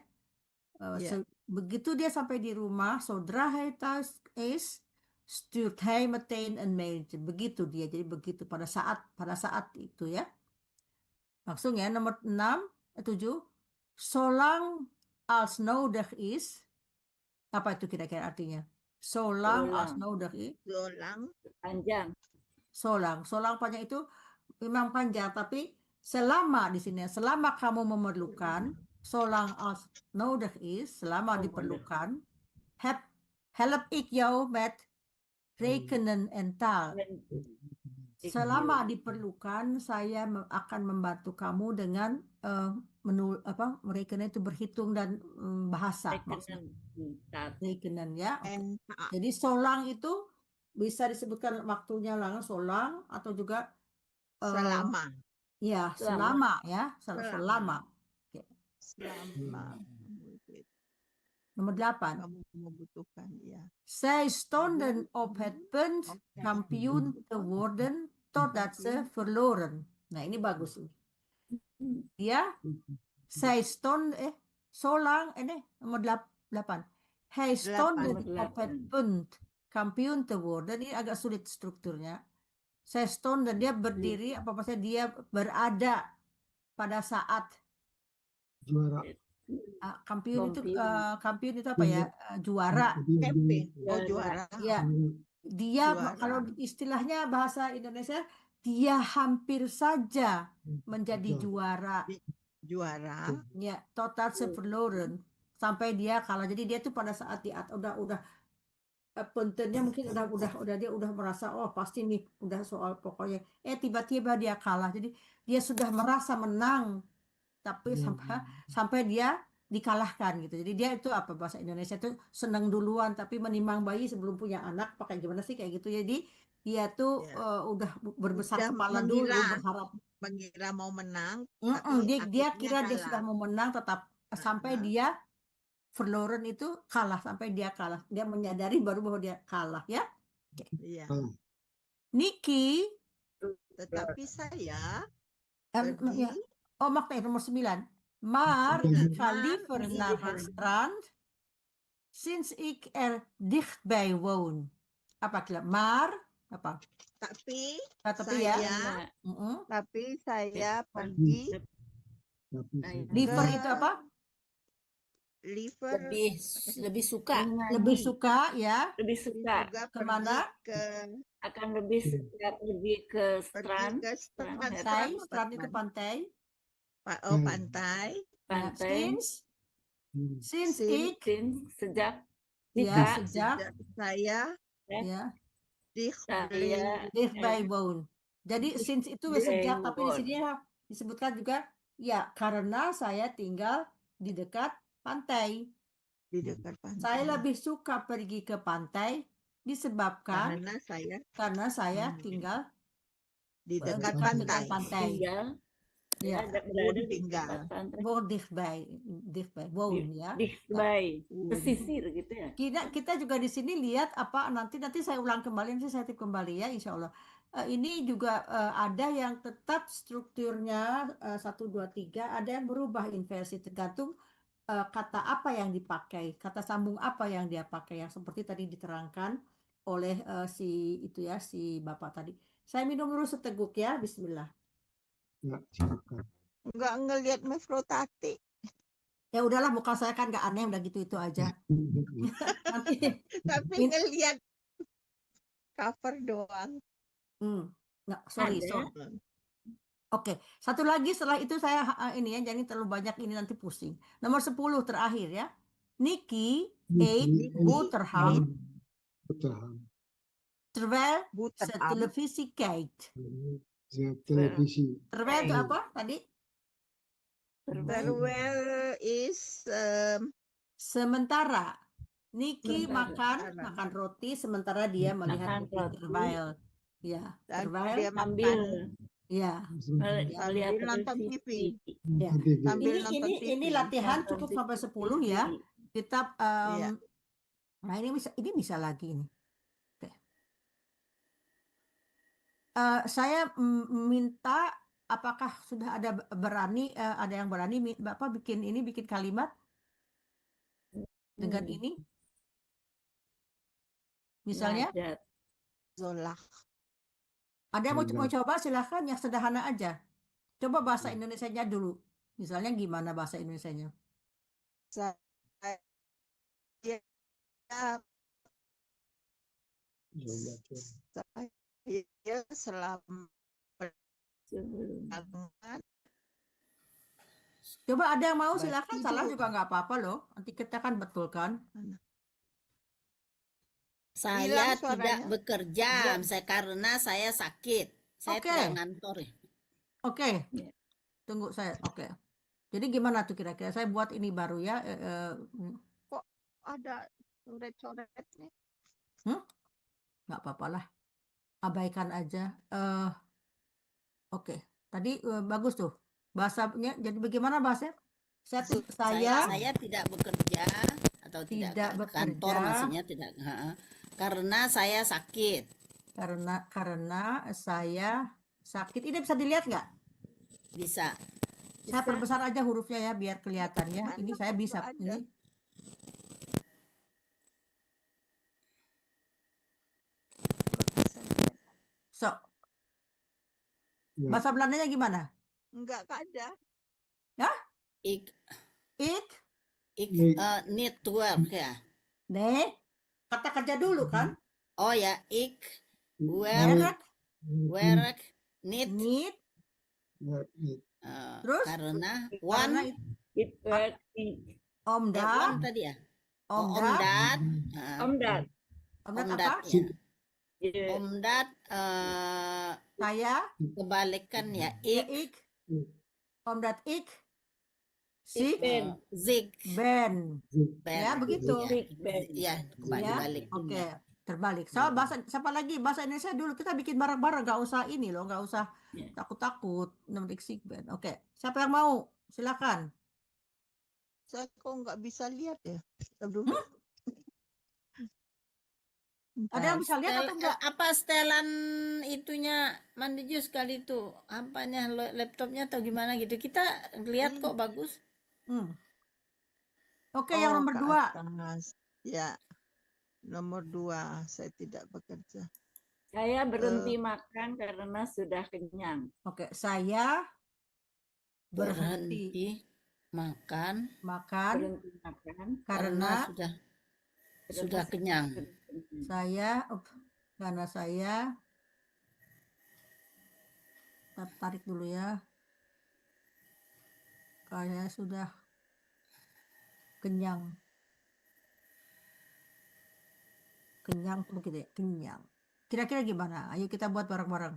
Begitu dia sampai di rumah, zodra hij thuis is, stuurt hij meteen een mailtje. Begitu dia. Jadi begitu pada saat itu ya. Langsung ya, nomor 7. Zolang als nodig is. Apa itu kira-kira artinya? Zolang als nodig is. Zolang panjang itu memang panjang, tapi selama di sini, selama kamu memerlukan, zolang als nodig is, selama diperlukan, help ik jou met rekenen en taal. Selama diperlukan, saya akan membantu kamu dengan rekenen itu berhitung dan bahasa. Rekenen ya. Jadi solang itu bisa disebutkan waktunya langsung solang atau juga Selama. ya Selama. selama ya selama. Oke. Selama Nomor 8. kamu membutuhkan, ya. Zij stonden op het punt kampioen te worden totdat ze verloren. Nah, ini bagus nih. Dia zij stonden zolang nomor 8. Hij stonden Nomor op het 8. punt kampioen te worden. Ini agak sulit strukturnya. Zij stonden dia berdiri apa maksudnya dia berada pada saat Juara. kampiun itu Kampiun. kampiun itu apa ya? Juara. Campaign. Oh, Juara. juara. Ya, dia Juara. kalau istilahnya bahasa Indonesia dia hampir saja menjadi juara. Juara. Ya, total verloren sampai dia kalah. Jadi dia tuh pada saat udah puntennya mungkin udah dia udah merasa oh pasti nih udah soal pokoknya tiba-tiba dia kalah. Jadi dia sudah merasa menang tapi sampai dia dikalahkan gitu. Jadi dia itu apa bahasa Indonesia itu senang duluan tapi menimang bayi sebelum punya anak pakai gimana sih kayak gitu. Jadi dia tuh udah berbesar Udah kepala dulu mengira. berharap Mengira mau menang, dia akhirnya kira dia kalah. sudah mau menang tetap sampai dia verloren itu kalah sampai dia kalah. Dia menyadari baru bahwa dia kalah ya. Iya. Niki Tetapi saya ya. pergi. Oh, makna nomor 9. Maar ik ga liever naar het strand sinds ik dichtbij woon. Apa kira? Maar apa? Tapi saya tapi saya pergi. Liever itu apa? Liever lebih suka lebih suka ya. Lebih suka. Kemana? Akan lebih ke strand. Strand itu pantai. Pantai. Sinds sejak saya dichtbij woon. Jadi since itu sejak, tapi di sini disebutkan juga ya karena saya tinggal di dekat pantai. Saya lebih suka pergi ke pantai disebabkan karena saya tinggal di dekat pantai. Ya, tinggal. dichtbij, woon ya. Dichtbij, pesisir gitu ya. Kita juga di sini lihat apa nanti saya ulang kembali, nanti saya tip kembali ya, insya Allah. Ini juga ada yang tetap strukturnya 1, 2, 3, ada yang berubah inversi tergantung kata apa yang dipakai, kata sambung apa yang dia pakai, yang seperti tadi diterangkan oleh si Bapak tadi. Saya minum dulu seteguk ya, bismillah. Ya, silakan. Nggak ngelihat Mefrotati. Ya udahlah, muka saya kan nggak aneh, udah gitu itu aja. Nanti tapi ngelihat cover doang. Nggak, sorry. Oke, satu lagi setelah itu saya ini ya, jangan terlalu banyak ini nanti pusing. Nomor 10 terakhir ya. Niki eet boterham terwijl ze televisi kijkt. Televisi. Terwijl itu apa tadi? Terwijl is sementara. Niki makan roti sementara dia melihat terwijl. Ya, terwijl dia makan. Ya, sambil nonton TV. Ya. Ini latihan cukup sampai 10 ya. Kita nah ini bisa lagi ini. Saya minta apakah sudah ada yang berani Bapak bikin kalimat dengan ini? Misalnya? Zola. Ada yang mau coba silahkan yang sederhana aja. Coba bahasa Indonesianya dulu. Misalnya gimana bahasa Indonesianya? Saya selama coba ada yang mau silahkan, salah juga nggak apa-apa loh. Nanti kita kan betulkan. Saya tidak bekerja karena saya sakit. Saya tidak ngantor. Oke. Tunggu saya. Oke. Jadi gimana tuh kira-kira? Saya buat ini baru ya. Kok ada coret-coretnya? nggak apa-apa lah, abaikan aja. Oke, tadi bagus tuh bahasanya. Jadi bagaimana bahasanya? Saya tidak bekerja atau tidak tidak ke kantor, bekerja maksudnya tidak karena saya sakit. karena saya sakit. Ini bisa dilihat nggak? Bisa. Saya perbesar aja hurufnya ya biar kelihatan ya. Ini Mana saya foto bisa ada? ini. Bisa lihat. So, Ya. bahasa Belandanya gimana? Enggak ada. Ik Ik, Ik. need to work ya. nee, kata kerja dulu kan? Oh ya, ik Werk, work need need, terus? karena karena one omdat, one tadi ya. Oh, omdat, omdat omdat omdat apa? ya. Omdat Saya, kebalikan ya, ik, omdat ik, ziek, zig ben. ben. Ya, begitu. Ya, kembali Ya, balik. oke, terbalik. So, bahasa siapa lagi? Bahasa Indonesia dulu kita bikin bareng-bareng, nggak usah ini loh, nggak usah takut-takut memetik sickband. Oke, siapa yang mau? Silakan. Saya kok nggak bisa lihat ya. Aduh. Ada yang bisa lihat atau enggak? Apa setelan itunya mandi jus kali itu? Apanya laptopnya atau gimana gitu? Kita lihat kok bagus. Oke, yang nomor ke 2. atas. Ya. Nomor 2, saya tidak bekerja. Saya berhenti makan karena sudah kenyang. Oke, saya berhenti makan Berhenti makan karena sudah kenyang. karena saya tarik dulu ya. Saya sudah kenyang. Kenyang tuh begitu ya, kenyang. Kira-kira gimana? Ayo kita buat bareng-bareng.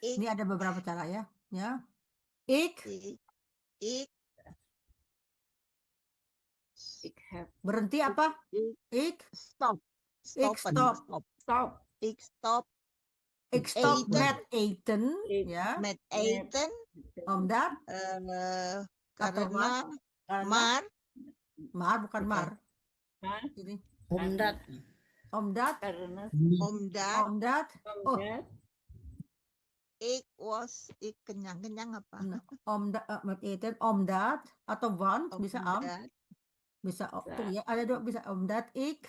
Ini ada beberapa cara ya. Ya. Ik, berhenti apa? Ik, Stop. ik stop. Ik stop. Ik stop Eten. met eten. Ya. Met eten. Omdat Karena mar bukan mar. Ini. Omdat. karena Omdat Oh, ik kenyang apa? Omdat met eten, omdat atau want bisa Omdat bisa tuh ya, ada dua bisa omdat ik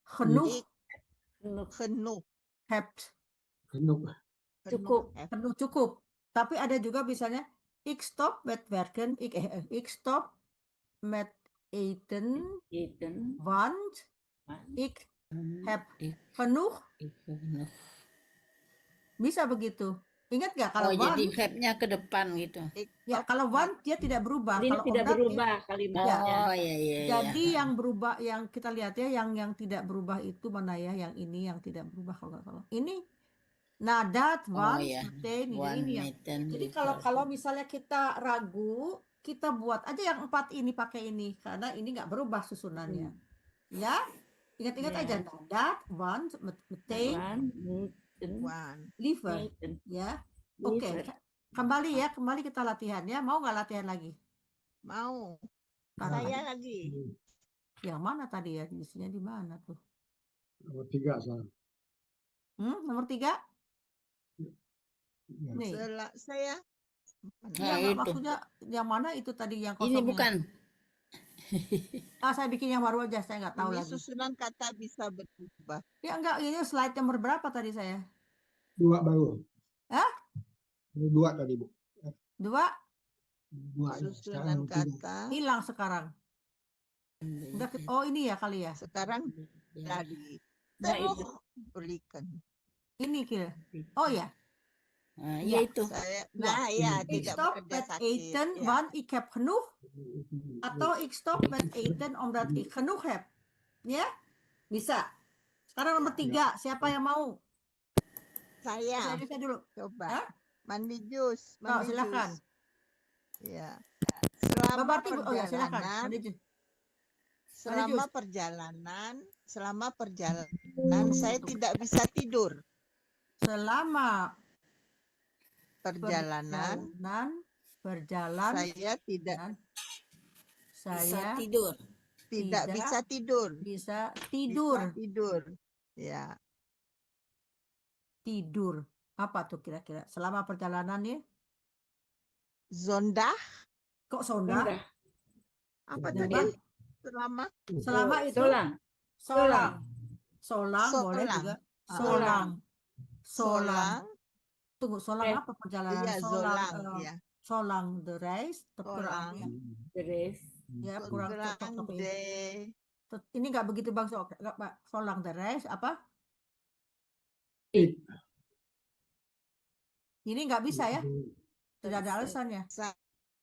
genoeg genoeg. hebt. cukup. Tapi ada juga misalnya ik stop met werken, ik stop met eten, want ik heb genoeg. Bisa begitu. Ingat nggak kalau want? Jadi have-nya ke depan gitu. Ya, kalau want dia tidak berubah. Ini Kalau tidak omdat, berubah kalimatnya. Oh iya. jadi yang berubah, yang kita lihat ya, yang tidak berubah itu mana ya? Yang ini yang tidak berubah kalau nggak salah. Ini nadat, want, meteen, ini ya. Jadi kalau misalnya kita ragu, kita buat aja yang 4 ini pakai ini karena ini nggak berubah susunannya. Ya, ingat-ingat aja nadat, want, meteen, liver. Ya, oke. Kembali kita latihan ya. Mau nggak latihan lagi? Mau. Taruh Saya lagi. lagi. Yang mana tadi ya? Isinya di mana tuh? Nomor 3 saya. Nomor 3? Ya. Nih. Saya. Maksudnya yang mana itu tadi yang kosongnya? Ini bukan. Saya bikin yang baru aja, saya nggak tahu Ini lagi. susunan kata bisa berubah. Ya enggak, ini slide nomor berapa tadi saya? 2 baru. Hah? 2 tadi, Bu. 2? 2. Susunan kata. Hilang sekarang. Udah, oh ini ya kali ya. Sekarang lagi. Nah, Terus itu. berikan. Ini kira. Oh ya. Ya itu. Saya, Ik tidak stop bekerja met sakit. eten, Ya. want ik heb genoeg. Atau ik stop met eten omdat ik genoeg heb. Ya? Bisa. Sekarang nomor 3. Siapa yang mau? Saya. Saya dulu. Coba. Hah? Mandi jus. Silakan. Ya. Selama Berarti, silakan. perjalanan, Mandi jus. Selama perjalanan saya tidak bisa tidur. Selama Perjalanan berjalan saya tidak dan Bisa saya tidur. tidak tidak bisa tidur. bisa Bisa tidur. tidur. Ya, Tidur. Apa tuh kira-kira? Selama perjalanan ya? zondah Kok sonda? Rendah. apa Nah, tadi? Bang, Selama selama itu Solang. solang. Solang boleh Solang. juga. Ah. Solang. Solang. solang, Tunggu, solang Eh, apa perjalanan? iya Solang, zolang, ya. solang the race, kurang Solang. ya. Beres. Ya, kurang cocok Solang tapi de ini nggak begitu Bang nggak, Pak. Solang the race apa? Ik. Ini nggak bisa ya? Tidak ada alasannya.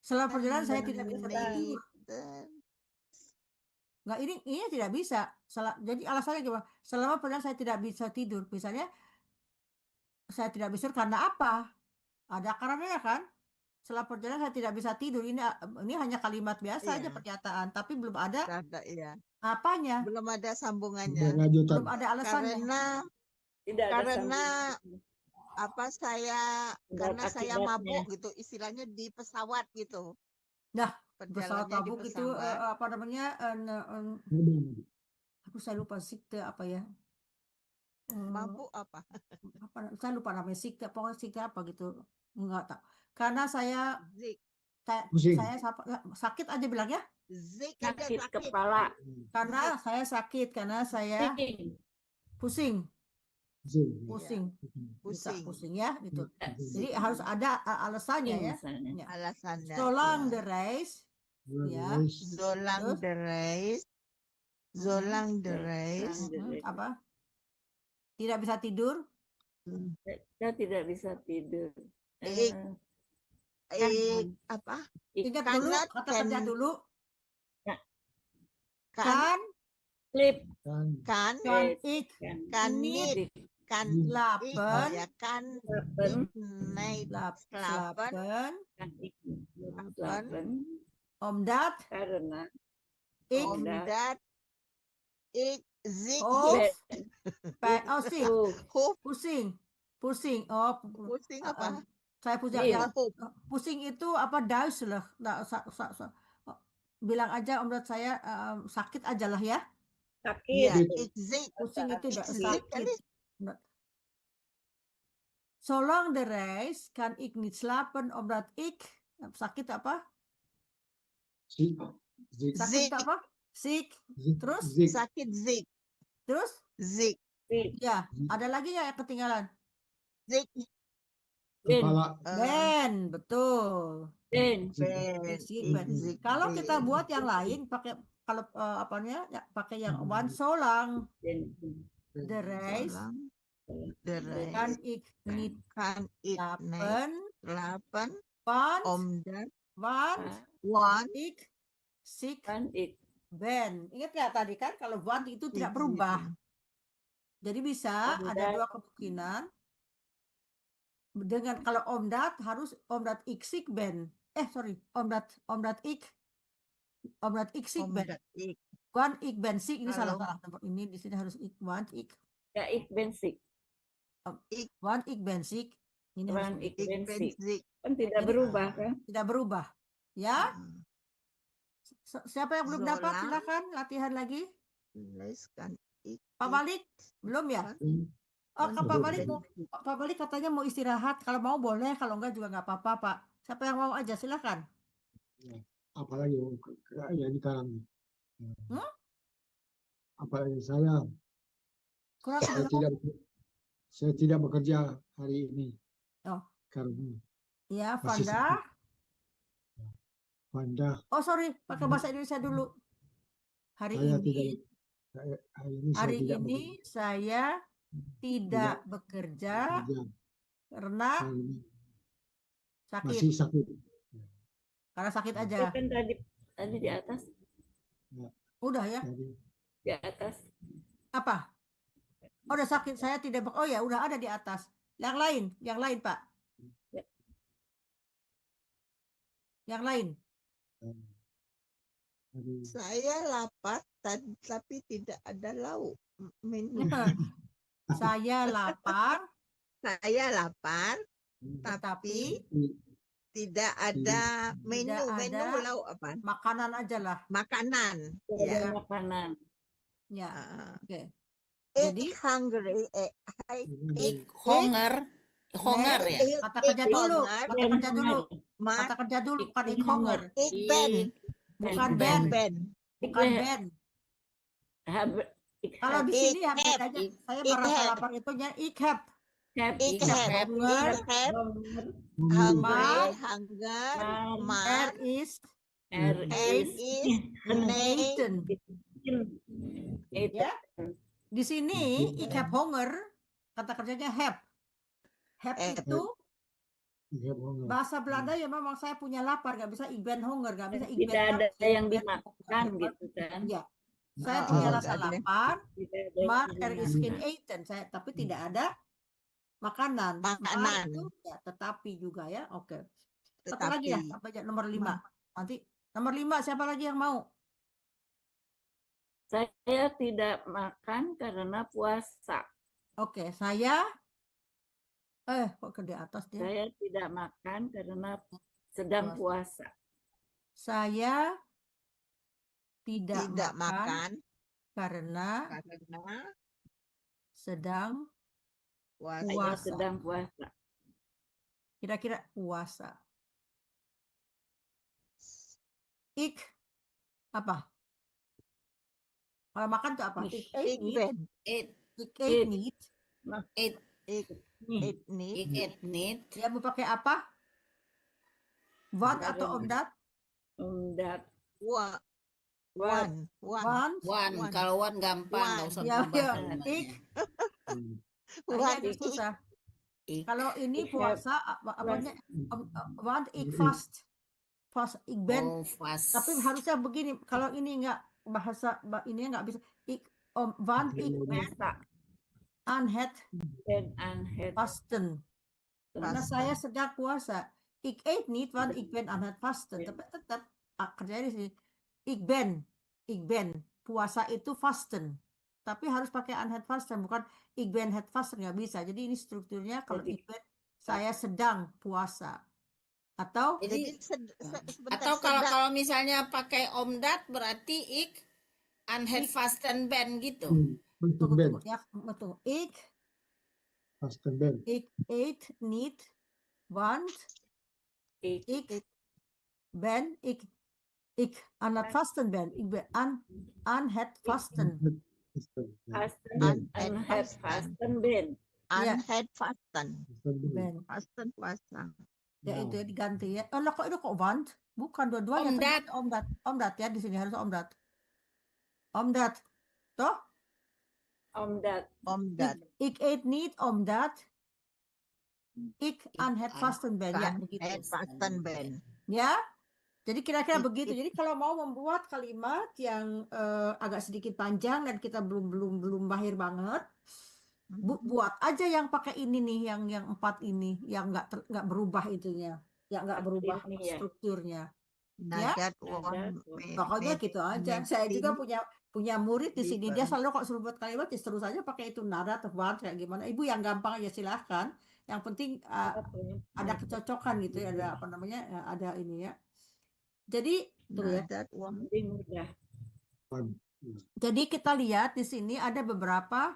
Selama perjalanan saya tidak bisa tidur. Nggak, ini tidak bisa. Jadi alasannya gimana? Selama perjalanan saya tidak bisa tidur. Misalnya saya tidak bisa tidur karena apa? Ada karenanya kan? Selama perjalanan saya tidak bisa tidur. Ini hanya kalimat biasa aja Iya. pernyataan, tapi belum ada ya. apanya. Belum ada sambungannya. Berlanjutan. Belum ada alasannya. Tidak ada Karena sambungan. karena saya Akibatnya. mabuk gitu, istilahnya di pesawat gitu. Nah, pesawat Perjalanannya di tabuk itu pesawat. apa namanya? Saya lupa sikte apa ya? Mabuk apa? Saya lupa namanya sikte, pokoknya sikte apa gitu. Enggak tahu. Karena saya Zik. Pusing. sakit aja bilang ya. Zik aja Sakit sakit. kepala. Karena saya sakit, karena saya pusing, Zing. pusing, bisa Pusing. pusing ya gitu. Zing. Jadi harus ada alasannya ya. Misalnya. Ya. Alasannya. Solang ya. the race, ya. Zolang Terus? the race. Zolang the race. Apa? Tidak bisa tidur. Saya tidak bisa tidur. Ik. Apa? Ingat dulu, Cannot kata kerja dulu. Kan Kan, Sleep. kan ik, kan nit, kan lapen, ya kan Slapen. night slapen slapen, Kan slapen. omdat, Karena ik, omdat ik zik hoofd, sih, hoop pusing. pusing apa? Saya pusing Iya. ya. Pusing itu apa duizelig. Nah, bilang aja omdat saya sakit aja lah ya. sakit. Iya, ik zik. Pusing itu Ik zik sakit. kali. Zolang de reis kan ik niet slapen omdat ik sakit apa? Zik. Zik. Sakit Zik. apa? Sick. Terus? Zik. Sakit zik. Terus? Zik. Ya, ada lagi nggak yang ketinggalan? Zik. Kepala. Ben, betul. Ben. Sick, ben. Kalau kita buat yang lain pakai kalau apanya ya, pakai yang one solang de reis kan ik niet kan it night slapen slapen want omdat want ik sick Kan ik. ben. Ingat nggak tadi kan kalau want itu tidak berubah. Jadi bisa ada dua kemungkinan. Dengan kalau omdat harus omdat ik sick ben. Omdat ik sick ben. Want ik ben sick ini salah. Ini di sini harus ik want ik. Ya, ik ben sick. Want ik ben sick. Ini Want harus ik ben sick. zik. Kan tidak berubah kan? tidak berubah. Ya? Siapa yang belum dapat Zolang. silakan latihan lagi. Kan Pak Malik belum ya? Oh, Pak Malik katanya mau istirahat. Kalau mau boleh, kalau enggak juga nggak apa-apa, Pak. Siapa yang mau aja silakan. Apalagi yang sekarang. Hmm? Apalagi saya Kurang saya tidak bekerja hari ini. Oh. Karena ya, masih Vanda. sakit. Vanda. Oh, sorry, pakai bahasa Indonesia dulu. Hari Saya ini saya tidak bekerja karena sakit. Masih sakit. Karena sakit aja. Kan tadi di atas. Udah ya? Di atas. Apa? Oh, udah sakit, saya tidak oh ya, udah ada di atas. Yang lain, Pak. Ya. Yang lain. hari Saya lapar tapi tidak ada lauk. Menu. Saya lapar, Saya lapar tetapi tapi i- tidak ada menu. tidak Menu ada lauk apa? makanan aja lah. Makanan. Tidak ada Ya. makanan. Ya, Ah. oke. Eat Jadi hungry. Ik honger. Honger ya. kata kerja dulu, Honger. kata kerja dulu, Mat. kata kerja dulu, bukan Ik ik honger, Eat ben. bukan Ik ben, Ben. bukan ben. Kalau di sini ya Ik bedanya, heb. saya Ik merasa heb. lapar itu ya ik heb, Ik Ik heb. heb. honger, Ik heb hungry. hungry. Maar- Hunger. Maar Maar. is er Er is is nee. eten. eten. Ya. Di sini ik heb honger, kata kerjanya heb. Heb Heb. itu Ik heb honger. bahasa Belanda ya memang saya punya lapar, nggak bisa ik ben honger, nggak bisa ik ben Tidak ada hungry, yang ik ben dimakan honger. gitu kan. Ya, saya Oh, punya oh, rasa nggak ada. lapar, Tidak ada maar yang er is dimakan. geen eten, tapi tidak ada makanan. Maar Makanan. itu ya tetapi juga ya, oke. Satu lagi ya, Tetapi. apa aja nomor 5. Nanti nomor 5 siapa lagi yang mau? Saya tidak makan karena puasa. Oke, saya kok ke di atas dia? Saya tidak makan karena sedang puasa. Saya tidak Tidak makan makan karena karena sedang puasa. Saya puasa. sedang puasa. Kira-kira puasa. Ik apa? Kalau makan tuh apa? Ik eet Ik niet. ben. Eat. Ik eet Eat. niet. Eat. Ik eet niet. Ik eat niet. Ya mau pakai apa? Want Karena- atau omdat? Omdat One. Want. One. Kalau one gampang, nggak usah Ya, berubah ya. kalimatnya. Ik. Hmm. Ini One. agak susah. Ik. Kalau ini Ik puasa apanya? Want ik fast. Fast ik ben. Oh, fast. Tapi harusnya begini. Kalau ini enggak bahasa ini nggak bisa. Ik want ik ben puasa aan het dan het vasten. Karena Vasten. saya sedang puasa. Ik eet niet, want ik ben aan het vasten. Ya. Tapi tetap kerjanya di sini. Ik ben. Puasa itu vasten. Tapi harus pakai aan het vasten, bukan ik ben het vasten, nggak bisa. Jadi ini strukturnya kalau Jadi- ik ben, saya sedang puasa. Atau Jadi, sebentar, atau kalau misalnya pakai omdat berarti ik an het vasten ben gitu. Vasten tunggu, ben. ya, tunggu. Ik Vasten ben. eet niet, want ik ik ben ik aan het vasten ben. Ik ben aan het vasten. Vasten fasten ben. en het fasten ben. Ya. Unhead fasten. Vasten ben. Ben. Fasten puasa. Ya Wow. itu ya diganti ya. Oh, lah, kok itu kok want? Bukan dua-duanya. Omdat. Tadi Omdat. Omdat ya di sini harus omdat. Omdat. Toh? Omdat Omdat. Ik eet niet omdat ik aan het aan- vasten ben. Ya, Kan begitu. head fasten ben. Ya. Jadi kira-kira Ik- begitu. Jadi kalau mau membuat kalimat yang agak sedikit panjang dan kita belum mahir banget, buat aja yang pakai ini nih, yang 4 ini, yang nggak berubah itunya, yang nggak berubah Ini ya. strukturnya. Nadat Nadat one. one. Pokoknya gitu aja. Saya juga punya murid di sini, dia Different. selalu kok suruh buat kalimat, ya terus aja pakai itu nada atau want kayak gimana. Ibu yang gampang aja silahkan. Yang penting ada kecocokan gitu ya, ada apa namanya, ada ini ya. Jadi tuh ya. Nadat one. Lebih mudah. Jadi kita lihat di sini ada beberapa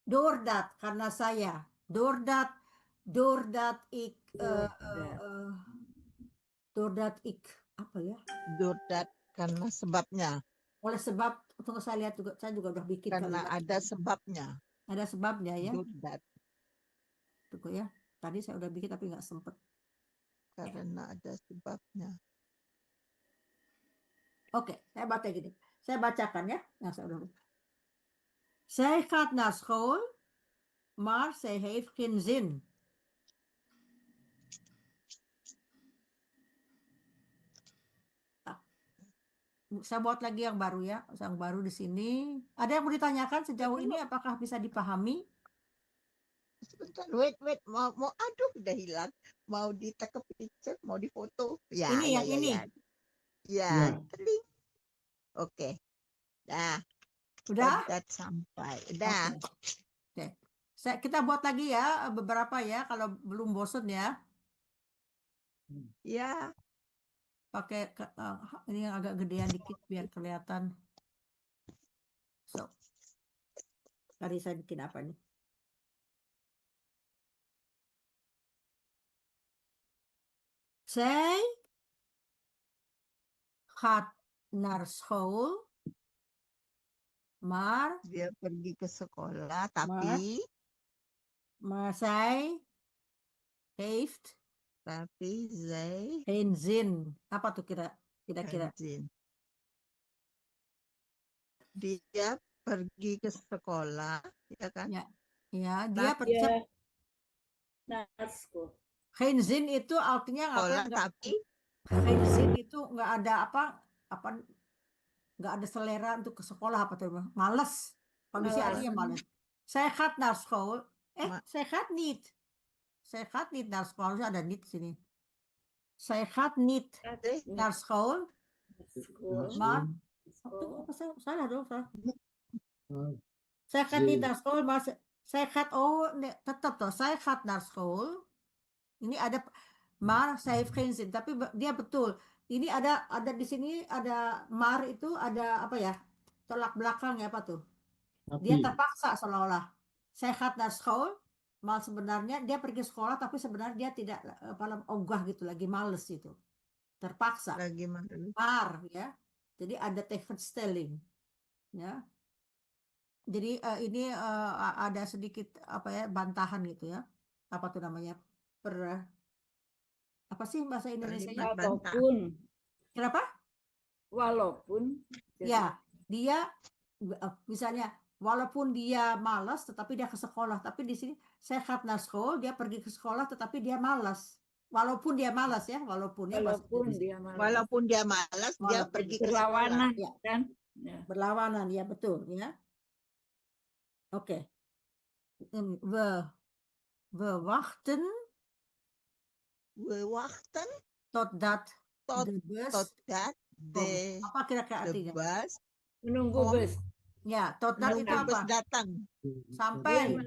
doordat karena saya doordat ik doordat ik apa ya? Doordat karena sebabnya. Oleh sebab tunggu saya lihat juga, saya juga udah bikin Karena kalimat. ada sebabnya. Ada sebabnya ya. Doordat. Tunggu ya. Tadi saya udah bikin tapi nggak sempet. Karena ada sebabnya. Oke, saya baca gini. Saya bacakan ya yang saya udah. Zij gaat naar school, maar zij heeft geen zin. Saya buat lagi yang baru ya, yang baru di sini. Ada yang mau ditanyakan sejauh ini, apakah bisa dipahami? Sebentar, wait, mau aduh udah hilang. Mau ditekep picture, mau difoto. Ya, Ini ya, yang ya, ini. ya. Ya, Ya. teling. Oke. Dah, Udah? Todat sampai. Udah. Oke. Kita buat lagi ya beberapa ya kalau belum bosen ya. Ya, Pakai ini yang agak gedean dikit biar kelihatan. So, tadi saya bikin apa nih? Zij gaat naar school, maar dia pergi ke sekolah, tapi zij heeft zij geen zin. Apa tuh kira-kira? rajin. Dia pergi ke sekolah, ya kan? Ya, ya dia Tapi Ya, nasko. geen zin itu artinya sekolah, nggak tapi geen zin itu nggak ada apa nggak ada selera untuk ke sekolah apa tuh males. Kondisi Malas. artinya males. Zij gaat naar school. Ma- Zij gaat niet. Zij gaat niet naar school. Harusnya ada niet di sini. Zij gaat niet naar school. School. Maar School. apa salah dong salah. Ah, Zij gaat niet Zin. naar school, maar zij gaat nee, tetap toh. Zij gaat naar school. Ini ada maar saya heeft geen zin. Tapi dia betul. Ini ada di sini ada maar itu ada apa ya? Tolak belakang ya apa tuh? Dia Tapi. terpaksa seolah-olah. Saya gaat naar school, mal sebenarnya dia pergi sekolah tapi sebenarnya dia tidak ogah gitu, lagi males gitu. Terpaksa. lagi malu. Maar ya. Jadi ada tegenstelling. Ya. Jadi ini ada sedikit apa ya bantahan gitu ya. Apa tuh namanya? Apa sih bahasa Indonesianya? Kalimat bantah. Walaupun. Kenapa? Walaupun. Ya, dia misalnya walaupun dia malas tetapi dia ke sekolah, tapi di sini saya gaat naar school, dia pergi ke sekolah tetapi dia malas. Walaupun dia malas ya, walaupun ya bahasa Walaupun Indonesia. dia malas. Walaupun dia malas, dia Walaupun pergi ke sekolah. Berlawanan Ya. kan? Ya. Berlawanan ya betul ya. Oke. We wachten We wachten totdat tot de bus totdat komt. Apa kira-kira de artinya? bus Menunggu Kom. bus. Ya, totdat itu menunggu bus apa? datang. Sampai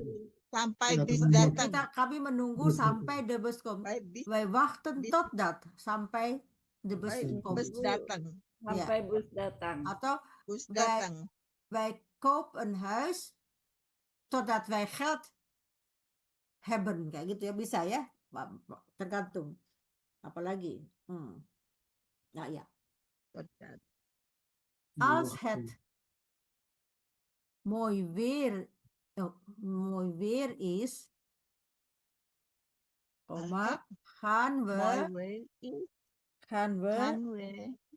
Sampai Datang. bis datang. kami menunggu sampai de bus komt. Sampai bis, Wij wachten bis- totdat sampai de bus sampai komt. bus datang. Sampai bus datang. Atau Bus Wij- datang. wij kopen een huis totdat wij geld hebben, kayak gitu ya, bisa ya, tergantung. Apalagi, nah ya, Totdat. als het mooi weer is, koma, gaan Mooi we weer is.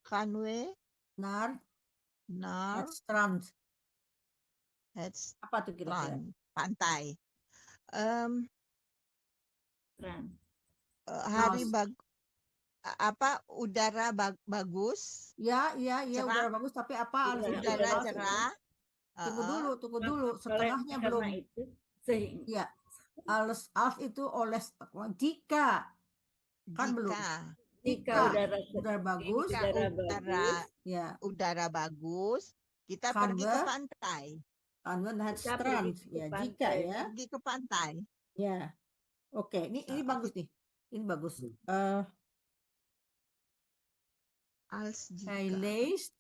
gaan we naar naar het strand. het Apa tuh kira-kira? strand, pantai. Trans. Hari Mas. udara bagus, Ya, Cerah. udara bagus, tapi apa harus udara jelas? cerah. Tunggu dulu, setengahnya Karena belum. itu sehingga Ya, als itu oleh jika kan belum. jika udara bagus, ya, udara bagus, kita Kan pergi we ke pantai. kan het Kita strand, pergi ke ya, pantai. jika ya, Pergi ke pantai. ya. Oke, ini bagus nih, ini bagus. Als Hij jika. leest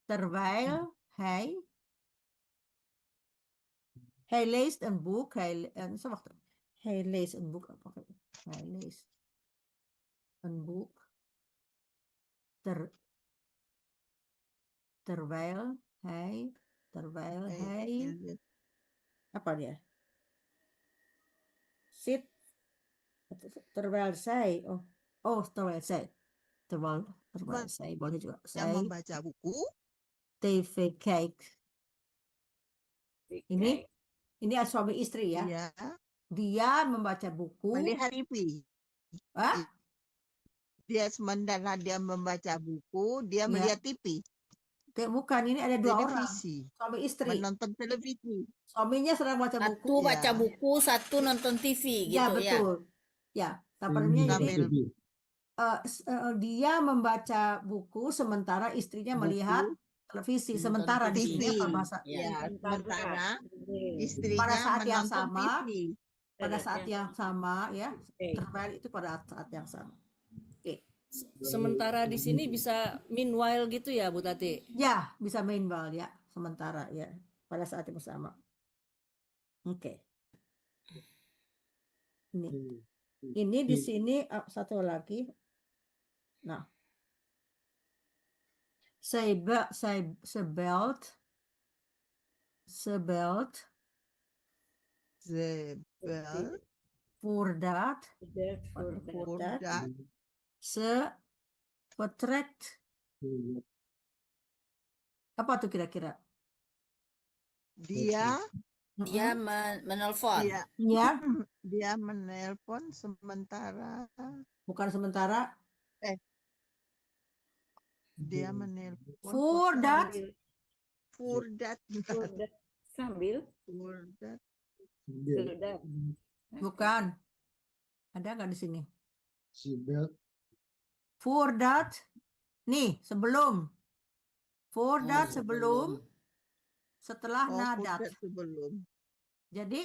terwijl hij leest een boek. Wacht, hij leest een boek. Hij leest een boek terwijl hij apa dia? Zit terwijl zij terwijl zij boleh juga Yang zij membaca buku. TV kijkt. Ini suami istri ya. Dia Dia membaca buku. melihat TV. Hah? Dia sementara dia membaca buku, dia Ya. melihat TV. Bukan, ini ada dua orang. Televisi. Suami istri. Menonton televisi. Suaminya sedang baca buku. Satu baca Ya. buku, satu nonton TV Ya, gitu ya. betul. Ya, tampaknya jadi Sambil dia membaca buku sementara istrinya melihat televisi. Sementara di sini ya, TV. kalau bahasa Ya, sementara Oke. istrinya pada saat yang menonton sama, TV. pada saat yang sama ya, Oke. terkait itu pada saat yang sama. Oke. Sementara di sini bisa meanwhile gitu ya, Bu Tati? Ya, bisa main bal ya, sementara ya, pada saat yang sama. Oke. Ini di sini satu lagi. Nah, sebelt, Zebel, voordat, voordat, ze vertrekt. Apa tuh kira-kira? dia Dia menelpon. Ya, dia menelpon sementara bukan sementara. dia menelpon Voordat, voordat Sambil voordat sudah. bukan. Ada nggak di sini? She belt. Voordat, nih sebelum. Voordat Oh, sebelum, setelah nadat. voordat sebelum Jadi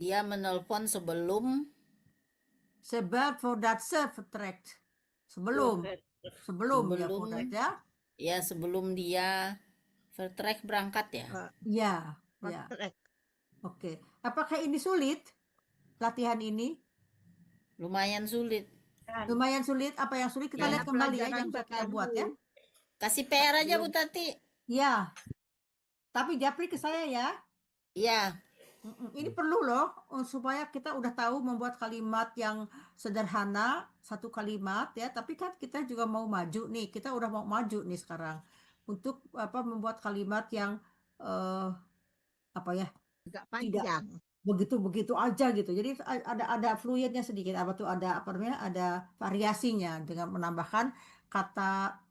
Dia menelpon sebelum sebelt voordat ze vertrekt. Sebelum ya Sebelum. voordat ya. ya sebelum dia vertrek berangkat ya. Ya, ya. vertrek. Oke. Apakah ini sulit? Latihan ini Lumayan sulit. lumayan sulit. Apa yang sulit kita Ya, lihat kembali ya pelajaran yang sudah kita baru. buat ya. Kasih PR aja Bu Tati. Ya. Tapi japri ke saya ya. Iya. Ini perlu loh supaya kita udah tahu membuat kalimat yang sederhana, satu kalimat ya, tapi kan kita juga mau maju nih. Kita udah mau maju nih sekarang untuk membuat kalimat yang apa ya? Agak panjang. Begitu aja gitu. Jadi ada fluidnya sedikit, ada variasinya dengan menambahkan kata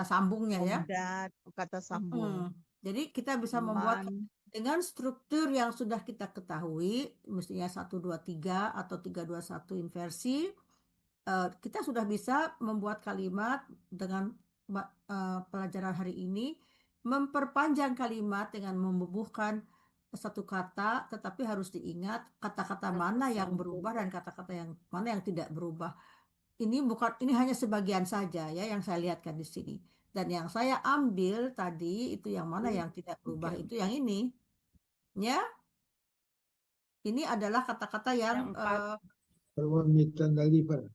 sambungnya ya. Omdat, kata sambung. Jadi kita bisa membuat dengan struktur yang sudah kita ketahui, mestinya 1, 2, 3 atau 3, 2, 1 inversi, kita sudah bisa membuat kalimat dengan pelajaran hari ini, memperpanjang kalimat dengan membubuhkan satu kata, tetapi harus diingat kata-kata mana yang berubah dan kata-kata yang mana yang tidak berubah. Ini hanya sebagian saja ya yang saya lihatkan di sini. Dan yang saya ambil tadi itu yang mana yang tidak berubah itu yang ini. Ya. Ini adalah kata-kata yang Permit and deliver.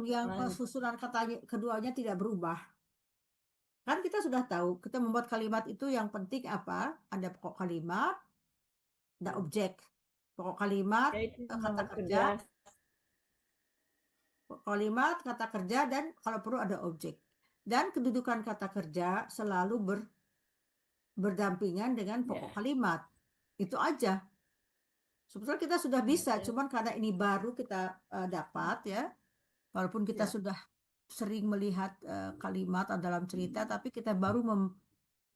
yang susunan kata keduanya tidak berubah. Kan kita sudah tahu, kita membuat kalimat itu yang penting apa? Ada pokok kalimat, ada objek. Pokok kalimat, kata kerja. Kalimat, kata kerja, dan kalau perlu ada objek. Dan kedudukan kata kerja selalu berdampingan dengan pokok kalimat. Itu aja. Sebetulnya kita sudah bisa, cuman karena ini baru kita dapat ya. Walaupun kita sudah sering melihat kalimat dalam cerita, tapi kita baru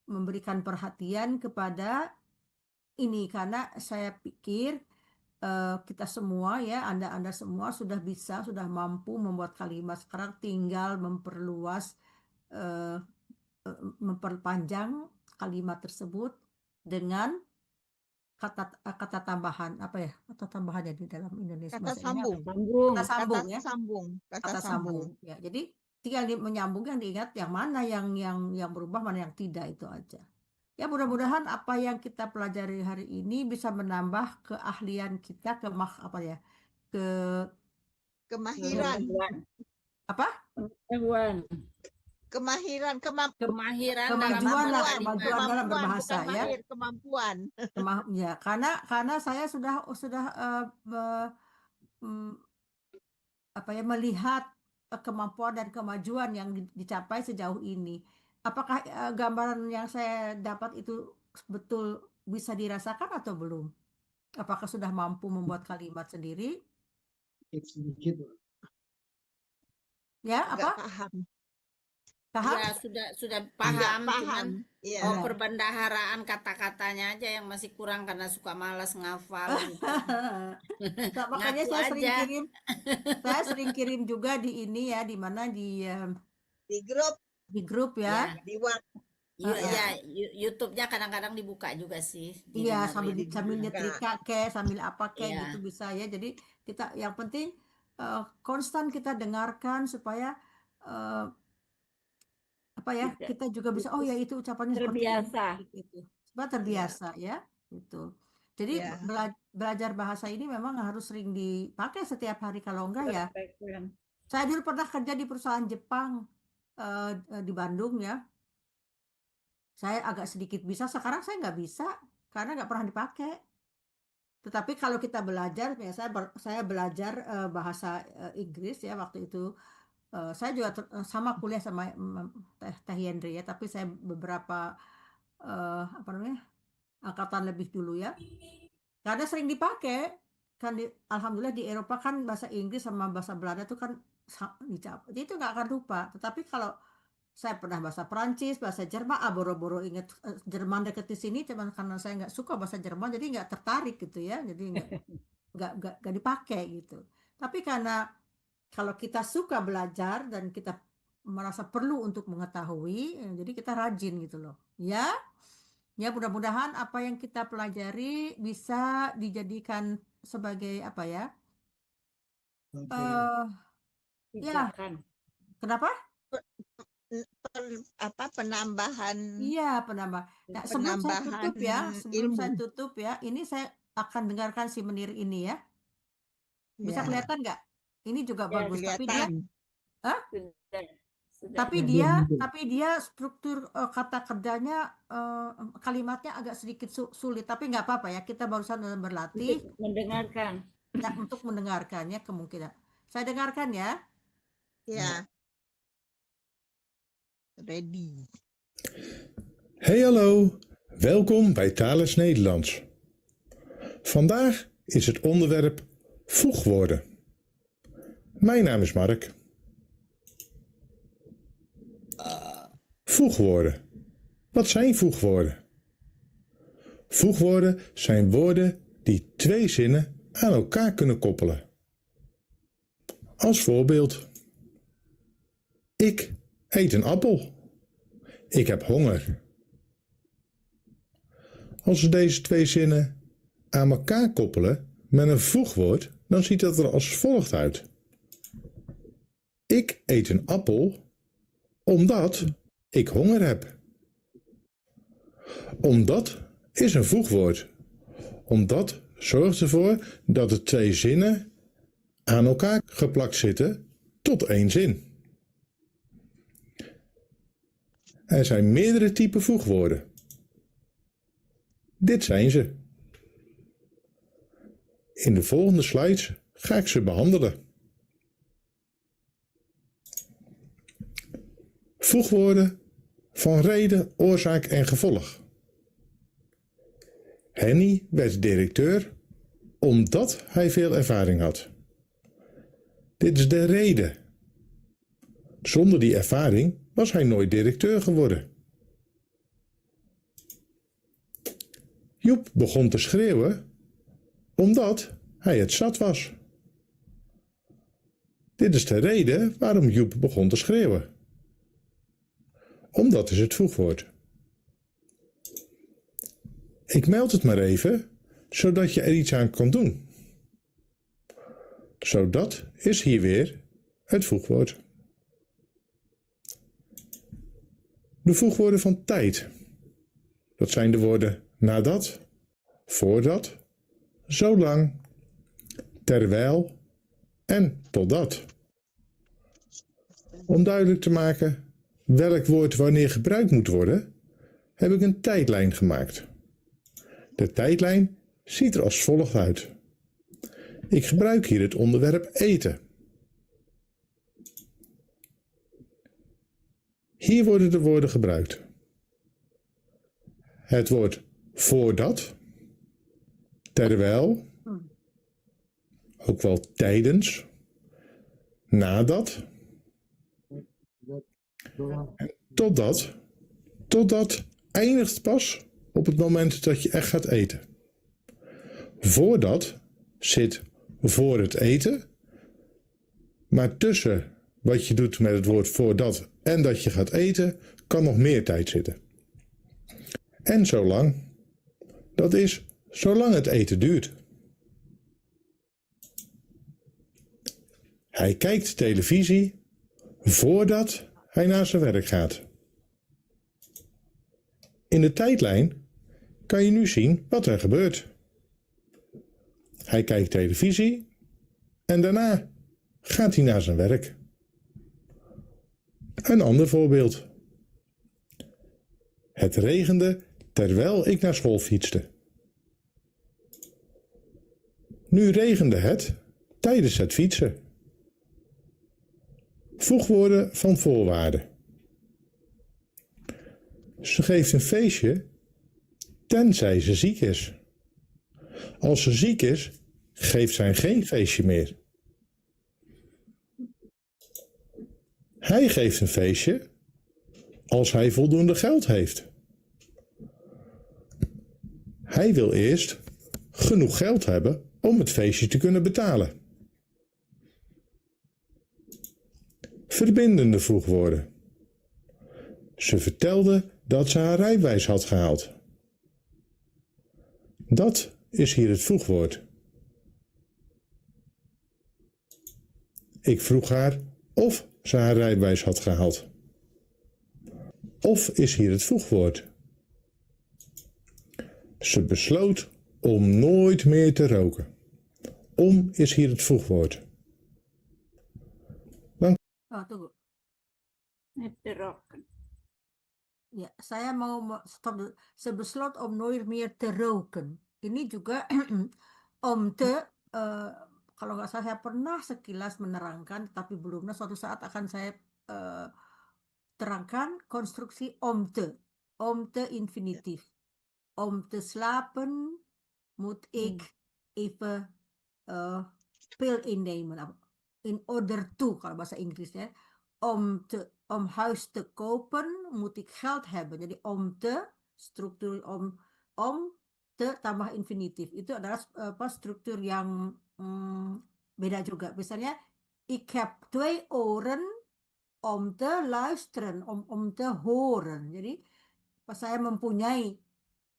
memberikan perhatian kepada ini karena saya pikir kita semua ya, Anda semua sudah mampu membuat kalimat. Sekarang tinggal memperpanjang kalimat tersebut dengan kata tambahan kata tambahannya di dalam Indonesia Kata bahasa sambung. ini kata sambung ya. Jadi tinggal menyambung, yang diingat yang mana yang berubah, mana yang tidak, itu aja ya. Mudah-mudahan apa yang kita pelajari hari ini bisa menambah keahlian kita, Kemahiran. Kemahiran kemajuan dalam dalam berbahasa bukan ya. mahir, kemampuan. Ya, karena saya sudah melihat kemampuan dan kemajuan yang dicapai sejauh ini. Apakah gambaran yang saya dapat itu betul bisa dirasakan atau belum? Apakah sudah mampu membuat kalimat sendiri? Sedikit. Ya, Nggak paham. Paham? Ya sudah Sudah paham, cuman paham. Iya. Iya. perbendaharaan kata-katanya aja yang masih kurang karena suka malas ngafal gitu. Nah, makanya Ngaku saya sering kirim juga di ini ya, di mana di Di grup ya. di WhatsApp. Ya, YouTube-nya kadang-kadang dibuka juga sih, Iya, didengerin. sambil nyetrika sambil apa Iya. gitu bisa ya. Jadi kita yang penting konstan kita dengarkan supaya apa ya, Tidak. kita juga bisa oh ya itu ucapannya seperti ini Terbiasa. gitu. Supaya terbiasa ya, gitu. Jadi Iya. belajar bahasa ini memang harus sering dipakai setiap hari, kalau enggak ya. Praktekkan. Saya dulu pernah kerja di perusahaan Jepang di Bandung ya. Saya agak sedikit bisa, sekarang saya nggak bisa karena nggak pernah dipakai. Tetapi kalau kita belajar, saya belajar bahasa Inggris ya waktu itu. Saya juga sama kuliah sama Teh Yendri ya, tapi saya beberapa apa namanya angkatan lebih dulu ya. Karena sering dipakai kan alhamdulillah di Eropa kan bahasa Inggris sama bahasa Belanda tuh kan jadi itu nggak akan lupa. Tetapi kalau saya pernah bahasa Perancis, bahasa Jerman, boro-boro inget Jerman deket di sini, cuman karena saya nggak suka bahasa Jerman, jadi nggak tertarik gitu ya, jadi nggak dipakai gitu. Tapi karena kalau kita suka belajar dan kita merasa perlu untuk mengetahui, jadi kita rajin gitu loh, ya. Ya mudah-mudahan apa yang kita pelajari bisa dijadikan sebagai apa ya? Ya, Pijakan. kenapa? Penambahan Iya, penambah. Nah, sebelum saya tutup ya, ini saya akan dengarkan si Menir ini ya. Bisa Ya. kelihatan nggak? Ini juga Ya, bagus, tapi Kelihatan. dia struktur kata kerjanya kalimatnya agak sedikit sulit, tapi nggak apa-apa ya. Kita barusan berlatih Untuk mendengarkan. ya, untuk mendengarkannya kemungkinan. Saya dengarkan ya. Ja. Ready. Hey hallo, welkom bij Thales Nederlands. Vandaag is het onderwerp voegwoorden. Mijn naam is Mark. Voegwoorden. Wat zijn voegwoorden? Voegwoorden zijn woorden die twee zinnen aan elkaar kunnen koppelen. Als voorbeeld. Ik eet een appel. Ik heb honger. Als we deze twee zinnen aan elkaar koppelen met een voegwoord, dan ziet dat er als volgt uit. Ik eet een appel omdat ik honger heb. Omdat is een voegwoord. Omdat zorgt ervoor dat de twee zinnen aan elkaar geplakt zitten tot één zin. Er zijn meerdere typen voegwoorden. Dit zijn ze. In de volgende slides ga ik ze behandelen. Voegwoorden van reden, oorzaak en gevolg. Henny werd directeur omdat hij veel ervaring had. Dit is de reden. Zonder die ervaring was hij nooit directeur geworden. Joep begon te schreeuwen omdat hij het zat was. Dit is de reden waarom Joep begon te schreeuwen. Omdat is het voegwoord. Ik meld het maar even, zodat je er iets aan kan doen. Zodat is hier weer het voegwoord. De voegwoorden van tijd. Dat zijn de woorden nadat, voordat, zolang, terwijl en totdat. Om duidelijk te maken welk woord wanneer gebruikt moet worden, heb ik een tijdlijn gemaakt. De tijdlijn ziet er als volgt uit. Ik gebruik hier het onderwerp eten. Hier worden de woorden gebruikt. Het woord voordat, terwijl, ook wel tijdens, nadat, Totdat eindigt pas op het moment dat je echt gaat eten. Voordat zit voor het eten, maar tussen wat je doet met het woord voordat en dat je gaat eten, kan nog meer tijd zitten. En zolang, dat is zolang het eten duurt. Hij kijkt televisie voordat hij naar zijn werk gaat. In de tijdlijn kan je nu zien wat er gebeurt. Hij kijkt televisie en daarna gaat hij naar zijn werk. Een ander voorbeeld. Het regende terwijl ik naar school fietste. Nu regende het tijdens het fietsen. Voegwoorden van voorwaarde. Ze geeft een feestje tenzij ze ziek is. Als ze ziek is, geeft zij geen feestje meer. Hij geeft een feestje als hij voldoende geld heeft. Hij wil eerst genoeg geld hebben om het feestje te kunnen betalen. Verbindende voegwoorden. Ze vertelde dat ze haar rijbewijs had gehaald. Dat is hier het voegwoord. Ik vroeg haar of ze haar rijbewijs had gehaald. Of is hier het voegwoord. Ze besloot om nooit meer te roken. Om is hier het voegwoord. Oh, tunggu. Niet te roken. Ya, saya mau stop dulu. Ze besloot om nooit meer te roken. Ini juga om te, kalau nggak salah saya pernah sekilas menerangkan, tapi belum. Nah, suatu saat akan saya terangkan konstruksi om te. Om te infinitief. Om te slapen moet ik even pil innemen. In order to, kalau bahasa Inggrisnya. Om huis te kopen moet ik geld hebben. Jadi om te, struktur om te tambah infinitif. Itu adalah struktur yang beda juga. Misalnya, ik heb 2 oren om te luisteren, om te horen. Jadi pas saya mempunyai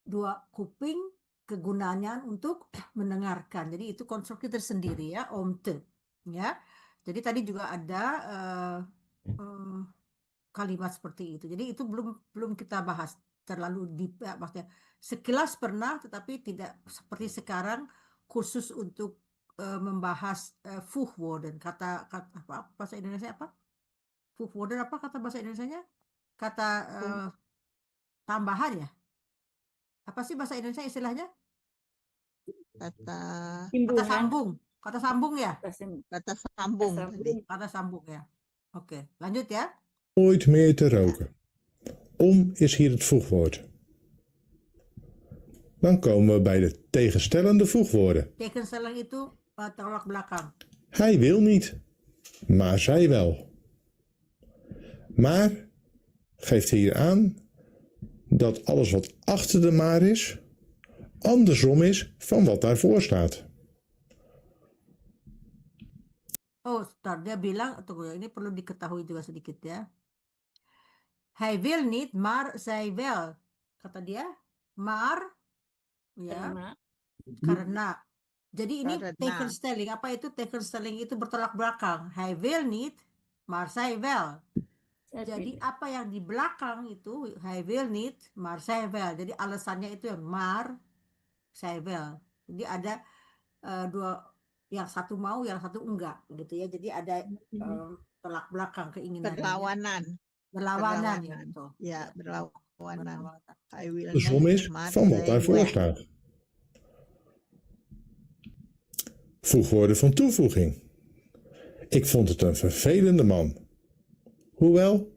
2 kuping, kegunaannya untuk mendengarkan. Jadi itu konstruksi tersendiri ya, om te. Ya. Jadi tadi juga ada kalimat seperti itu. Jadi itu belum kita bahas terlalu deep, maksudnya sekilas pernah, tetapi tidak seperti sekarang khusus untuk membahas voegwoorden. Kata apa bahasa Indonesia apa? Voegwoorden apa kata bahasa Indonesianya? Kata tambahan ya? Apa sih bahasa Indonesia istilahnya? Kata sambung. Kata sambung ya? Kata sambung. Kata sambung ya. Oke, lanjut ya. Nooit meer te roken. Om is hier het voegwoord. Dan komen we bij de tegenstellende voegwoorden. Tegenstelling itu tolak belakang. Hij wil niet, maar zij wel. Maar geeft hier aan dat alles wat achter de maar is, andersom is van wat daarvoor staat. Oh, start. Dia bilang, tunggu, ini perlu diketahui juga sedikit ya. Hij wil niet, maar zij wel. Kata dia, maar, ya, karena. Jadi ini tegenstelling. Apa itu tegenstelling? Itu bertolak belakang. Hij wil niet, maar zij wel. Jadi apa yang di belakang itu, hij wil niet, maar zij wel. Jadi alasannya itu yang maar, zij wel. Jadi ada dua, yang satu mau, yang satu enggak, gitu ya. Jadi ada tolak belakang keinginan. Berlawanan ya, gitu. Ya, berlawanan. Andersom is van wat daarvoor staat. Voegwoorden van toevoeging. Ik vond het een vervelende man. Hoewel,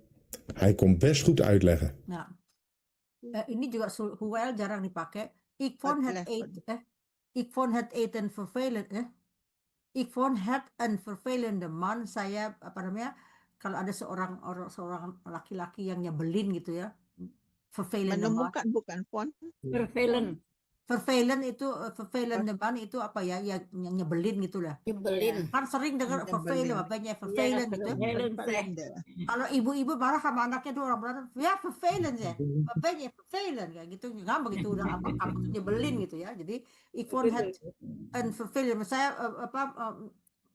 hij kon best goed uitleggen. Nah, ini juga hoewel jarang dipakai. Ik vond het eten vervelend. Ik vond het een vervelende man. Saya kalau ada seorang laki-laki yang nyebelin gitu ya, vervelende man. Menemukan bukan font. Surveillance. Vervelend man itu apa ya, yang nyebelin gitu lah. Nyebelin. Kan sering dengar vervelend, Nyebelin. apanya Iya, vervelend gitu. surveillance. Vervelende. Kalau ibu-ibu marah sama anaknya tuh orang berantem, ya vervelend ya, apanya vervelend kayak gitu, nggak begitu udah apa kamu tuh nyebelin gitu ya. Jadi ik vond het een vervelend. Saya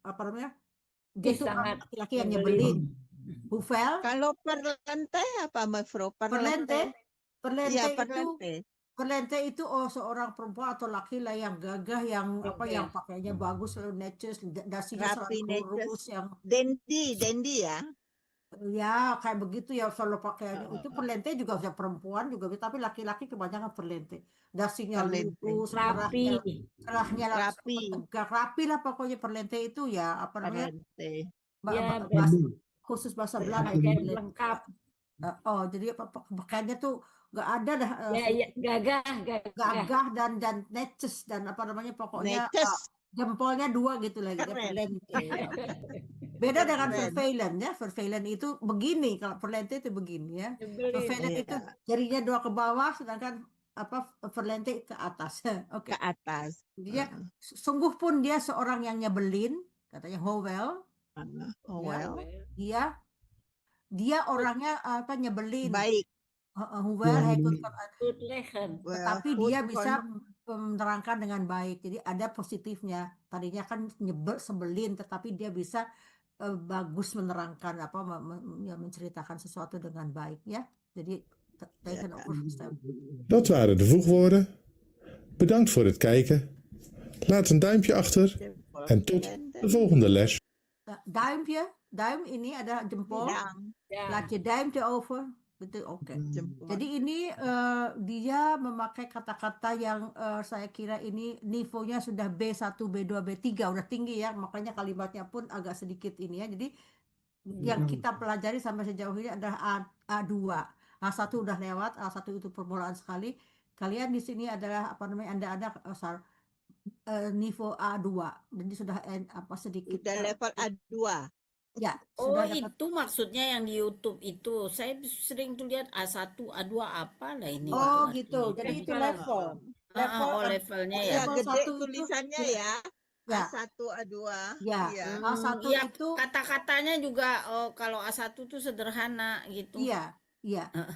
apa namanya? Dia Ih, tuh orang sangat laki-laki yang nyebelin. nyebelin. Hoeveel? Kalau perlente apa Mevrouw? Perlente? Iya, Perlente itu seorang perempuan atau laki lah yang gagah, yang apa, Gagah. yang pakainya bagus, selalu netjes, dasinya Rapi, selalu lurus, netjes. yang Dendi ya. ya kayak begitu ya, selalu pakaiannya. Itu perlente juga bisa perempuan juga, tapi laki-laki kebanyakan perlente. Dasinya Perlente. lurus, Rapi. kerahnya langsung Rapi. tegak, rapi lah pokoknya perlente itu ya, apa namanya? Perlente. Ya, Khusus bahasa Belanda pakaian itu. lengkap. Jadi pakaiannya tuh nggak ada dah Ya, gagah. gagah dan netjes dan apa namanya, pokoknya Netjes. jempolnya 2 gitu lagi dia, Keren. perlente. Beda dengan Keren. vervelend ya, vervelend itu begini, kalau perlente itu begini ya. Nyebelin. Vervelend Iya. itu jarinya 2 ke bawah, sedangkan apa verlente ke atas. Oke. Ke atas. Dia sungguh pun dia seorang yang nyebelin, katanya Howell. Oh Ya, well. dia orangnya apa, nyebelin. Baik. Howell Uitleggen. tetapi Well, dia goed bisa menerangkan dengan baik. Jadi ada positifnya. Tadinya kan sebelin, tetapi dia bisa bagus menerangkan apa, menceritakan sesuatu dengan baik ya. Jadi tegenover. Dat waren de voegwoorden. Bedankt voor het kijken. Laat een duimpje achter en tot de volgende les. Duim ini adalah jempol. Ya. Laat je duimpje over. Betul, oke. Jadi ini dia memakai kata-kata yang saya kira ini nivonya sudah B1, B2, B3, udah tinggi ya, makanya kalimatnya pun agak sedikit ini ya. Jadi yang kita pelajari sampai sejauh ini adalah A2. A1 udah lewat, A1 itu permulaan sekali. Kalian di sini adalah apa namanya, Anda nivo A2. Jadi sudah apa sedikit. Udah level A2. Ya, Oh, sudah dapat. itu maksudnya yang di YouTube itu. Saya sering tuh lihat A1, A2 apa lah ini. Oh gitu gitu, artinya. jadi itu level. Levelnya ya. Ya, level gede 1 itu tulisannya ya. ya. A1, A2. Ya, Iya. A1 Iya, itu kata-katanya juga kalau A1 tuh sederhana gitu. iya.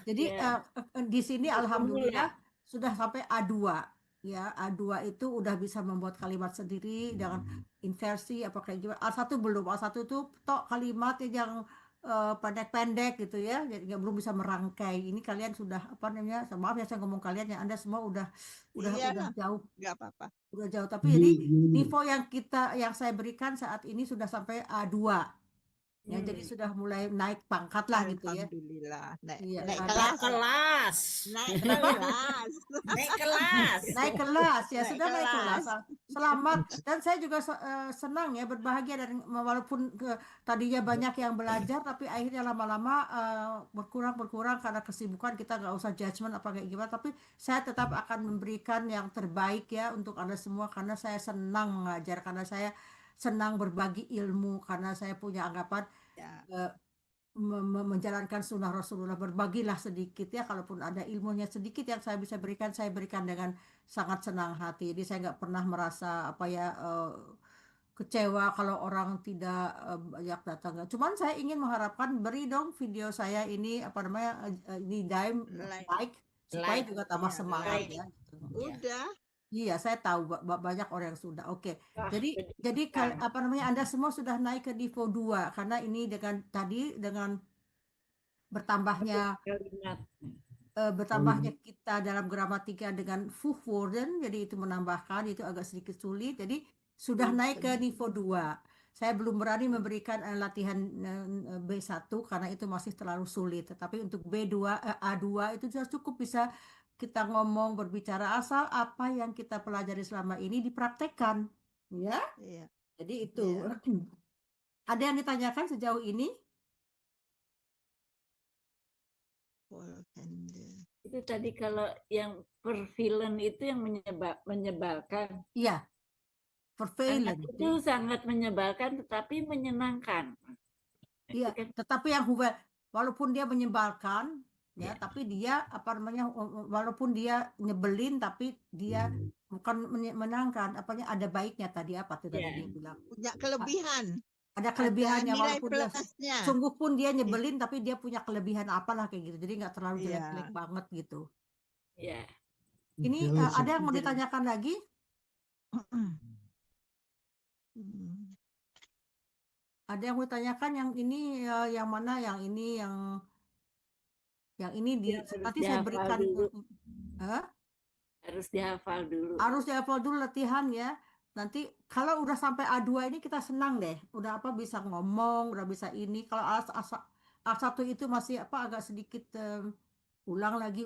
Jadi Iya. di sini Untuk alhamdulillah sudah sampai A2. Ya, A2 itu udah bisa membuat kalimat sendiri dengan inversi apa kayak gimana. A1 belum. A1 itu tok kalimatnya yang pendek-pendek gitu ya. Jadi belum bisa merangkai. Ini kalian sudah apa namanya? Maaf ya saya ngomong kalian ya. Anda semua udah Iya, jauh. nggak apa-apa. Udah jauh, tapi jadi nivo yang saya berikan saat ini sudah sampai A2 ya, jadi sudah mulai naik pangkat lah gitu ya. Alhamdulillah. Iya, Naik ada- kelas. Naik kelas. Naik kelas. Naik kelas. naik kelas ya, Naik sudah naik kelas. kelas. Selamat, dan saya juga senang ya, berbahagia, dan walaupun tadinya banyak yang belajar, tapi akhirnya lama-lama berkurang karena kesibukan. Kita nggak usah judgement apa kayak gimana, tapi saya tetap akan memberikan yang terbaik ya untuk Anda semua, karena saya senang mengajar, karena saya senang berbagi ilmu, karena saya punya anggapan Ya. menjalankan sunnah Rasulullah. Berbagilah sedikit ya, kalaupun ada ilmunya sedikit yang saya bisa berikan, saya berikan dengan sangat senang hati. Jadi saya nggak pernah merasa apa ya kecewa kalau orang tidak banyak datang. Cuman saya ingin mengharapkan, beri dong video saya ini apa namanya, ini like supaya juga tambah Iya, semangat like. ya. Udah. Iya, saya tahu banyak orang yang sudah. Oke. Wah, Jadi apa namanya, Anda semua sudah naik ke nivo 2 karena ini dengan bertambahnya kalimat. kita dalam gramatika dengan voegwoorden, jadi itu menambahkan, itu agak sedikit sulit. Jadi sudah naik ke nivo 2. Saya belum berani memberikan latihan B1 karena itu masih terlalu sulit. Tetapi untuk B2, A2 itu sudah cukup bisa kita ngomong, berbicara, asal apa yang kita pelajari selama ini dipraktekkan, ya. Iya. Jadi itu. Ada yang ditanyakan sejauh ini? Itu tadi kalau yang vervelend itu yang menyebalkan. Iya. Vervelend. Itu sangat menyebalkan tetapi menyenangkan. Iya, kan tetapi yang walaupun dia menyebalkan, ya, ya. tapi dia apa namanya, walaupun dia nyebelin, tapi dia bukan menyenangkan, apanya ada baiknya tadi apa tuh tadi Ya. dia bilang. Punya kelebihan. Ada Ada kelebihannya nilai walaupun dia plusnya. sungguh pun dia nyebelin, tapi dia punya kelebihan apalah kayak gitu. Jadi nggak terlalu Iya. jelek-jelek banget gitu. Ya. Ini Intelligent. ada yang mau Jelas. ditanyakan lagi? Hmm. Ada yang mau ditanyakan yang ini yang mana? Yang ini yang ini Yang harus nanti saya dihafal berikan dulu. Harus dihafal dulu. harus dihafal dulu latihan ya. Nanti kalau udah sampai A2 ini kita senang deh. Udah apa bisa ngomong, udah bisa ini. Kalau A1 itu masih apa agak sedikit ulang lagi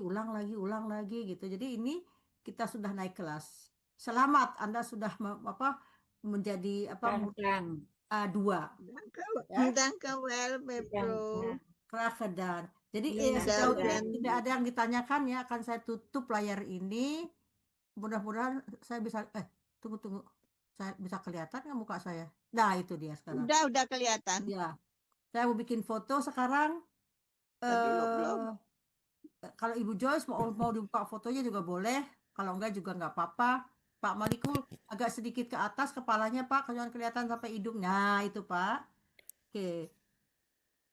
gitu. Jadi ini kita sudah naik kelas. Selamat, Anda sudah menjadi Kang. A2 ya. Dankjewel, Bepro. Kerakedan. Jadi Iya, sejauh ini dan- tidak ada yang ditanyakan ya, akan saya tutup layar ini. Mudah-mudahan saya bisa tunggu. Saya bisa kelihatan nggak muka saya? Nah, itu dia sekarang. Udah kelihatan. Ya. Saya mau bikin foto sekarang. Tadi lo belum. Kalau Ibu Joyce mau dibuka fotonya juga boleh. Kalau enggak juga nggak apa-apa. Pak Malikul agak sedikit ke atas kepalanya Pak, jangan kelihatan sampai hidung. Nah, itu Pak. Oke.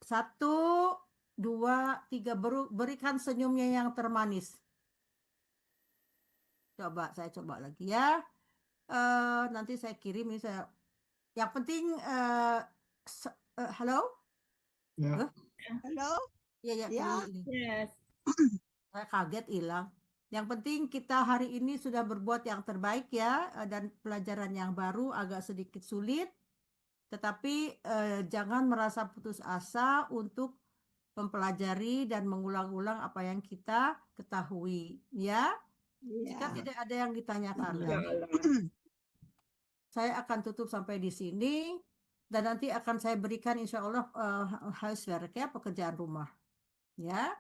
1, 2, 3, berikan senyumnya yang termanis. Saya coba lagi ya. Nanti saya kirim ini saya. Yang penting halo? Ya. Halo? Ya. Ya. Ini. Yes. Saya kaget hilang. Yang penting kita hari ini sudah berbuat yang terbaik ya, dan pelajaran yang baru agak sedikit sulit. Tetapi jangan merasa putus asa untuk mempelajari dan mengulang-ulang apa yang kita ketahui ya. Jika tidak ada yang ditanyakan lagi, saya akan tutup sampai di sini dan nanti akan saya berikan insya Allah huiswerk ya, pekerjaan rumah ya.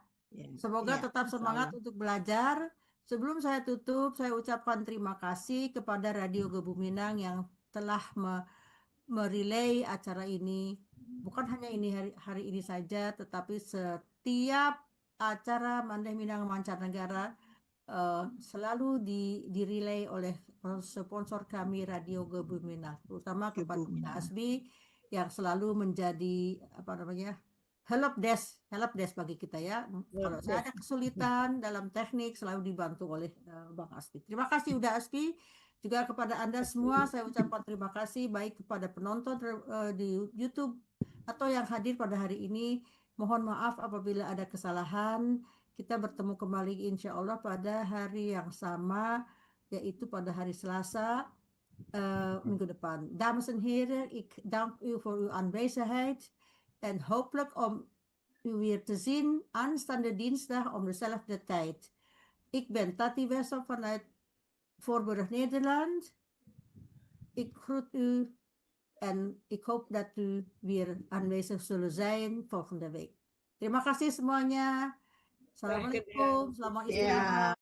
Semoga tetap semangat untuk belajar. Sebelum saya tutup, saya ucapkan terima kasih kepada Radio Gebuminang yang telah merelay acara ini. Bukan hanya ini hari ini saja, tetapi setiap acara Mandeh Minang Mancanegara selalu direlay oleh sponsor kami Radio Gebuminang, terutama kepada Pak Asbi yang selalu menjadi help desk bagi kita ya. Kalau saya ada kesulitan dalam teknik selalu dibantu oleh Bang Asbi. Terima kasih udah Asbi. Juga kepada Anda semua saya ucapkan terima kasih baik kepada penonton di YouTube atau yang hadir pada hari ini. Mohon maaf apabila ada kesalahan. Kita bertemu kembali insya Allah pada hari yang sama, yaitu pada hari Selasa minggu depan. Dames en heren, ik dank u voor uw aanwezigheid en hopelijk om u weer te zien aanstaande dinsdag om dezelfde tijd. Ik ben Tati Wessel vanuit Voorburg, Nederland. Ik groet u en ik hoop dat u weer aanwezig zullen zijn volgende week. Terima kasih semuanya. Assalamualaikum, selamat istirahat.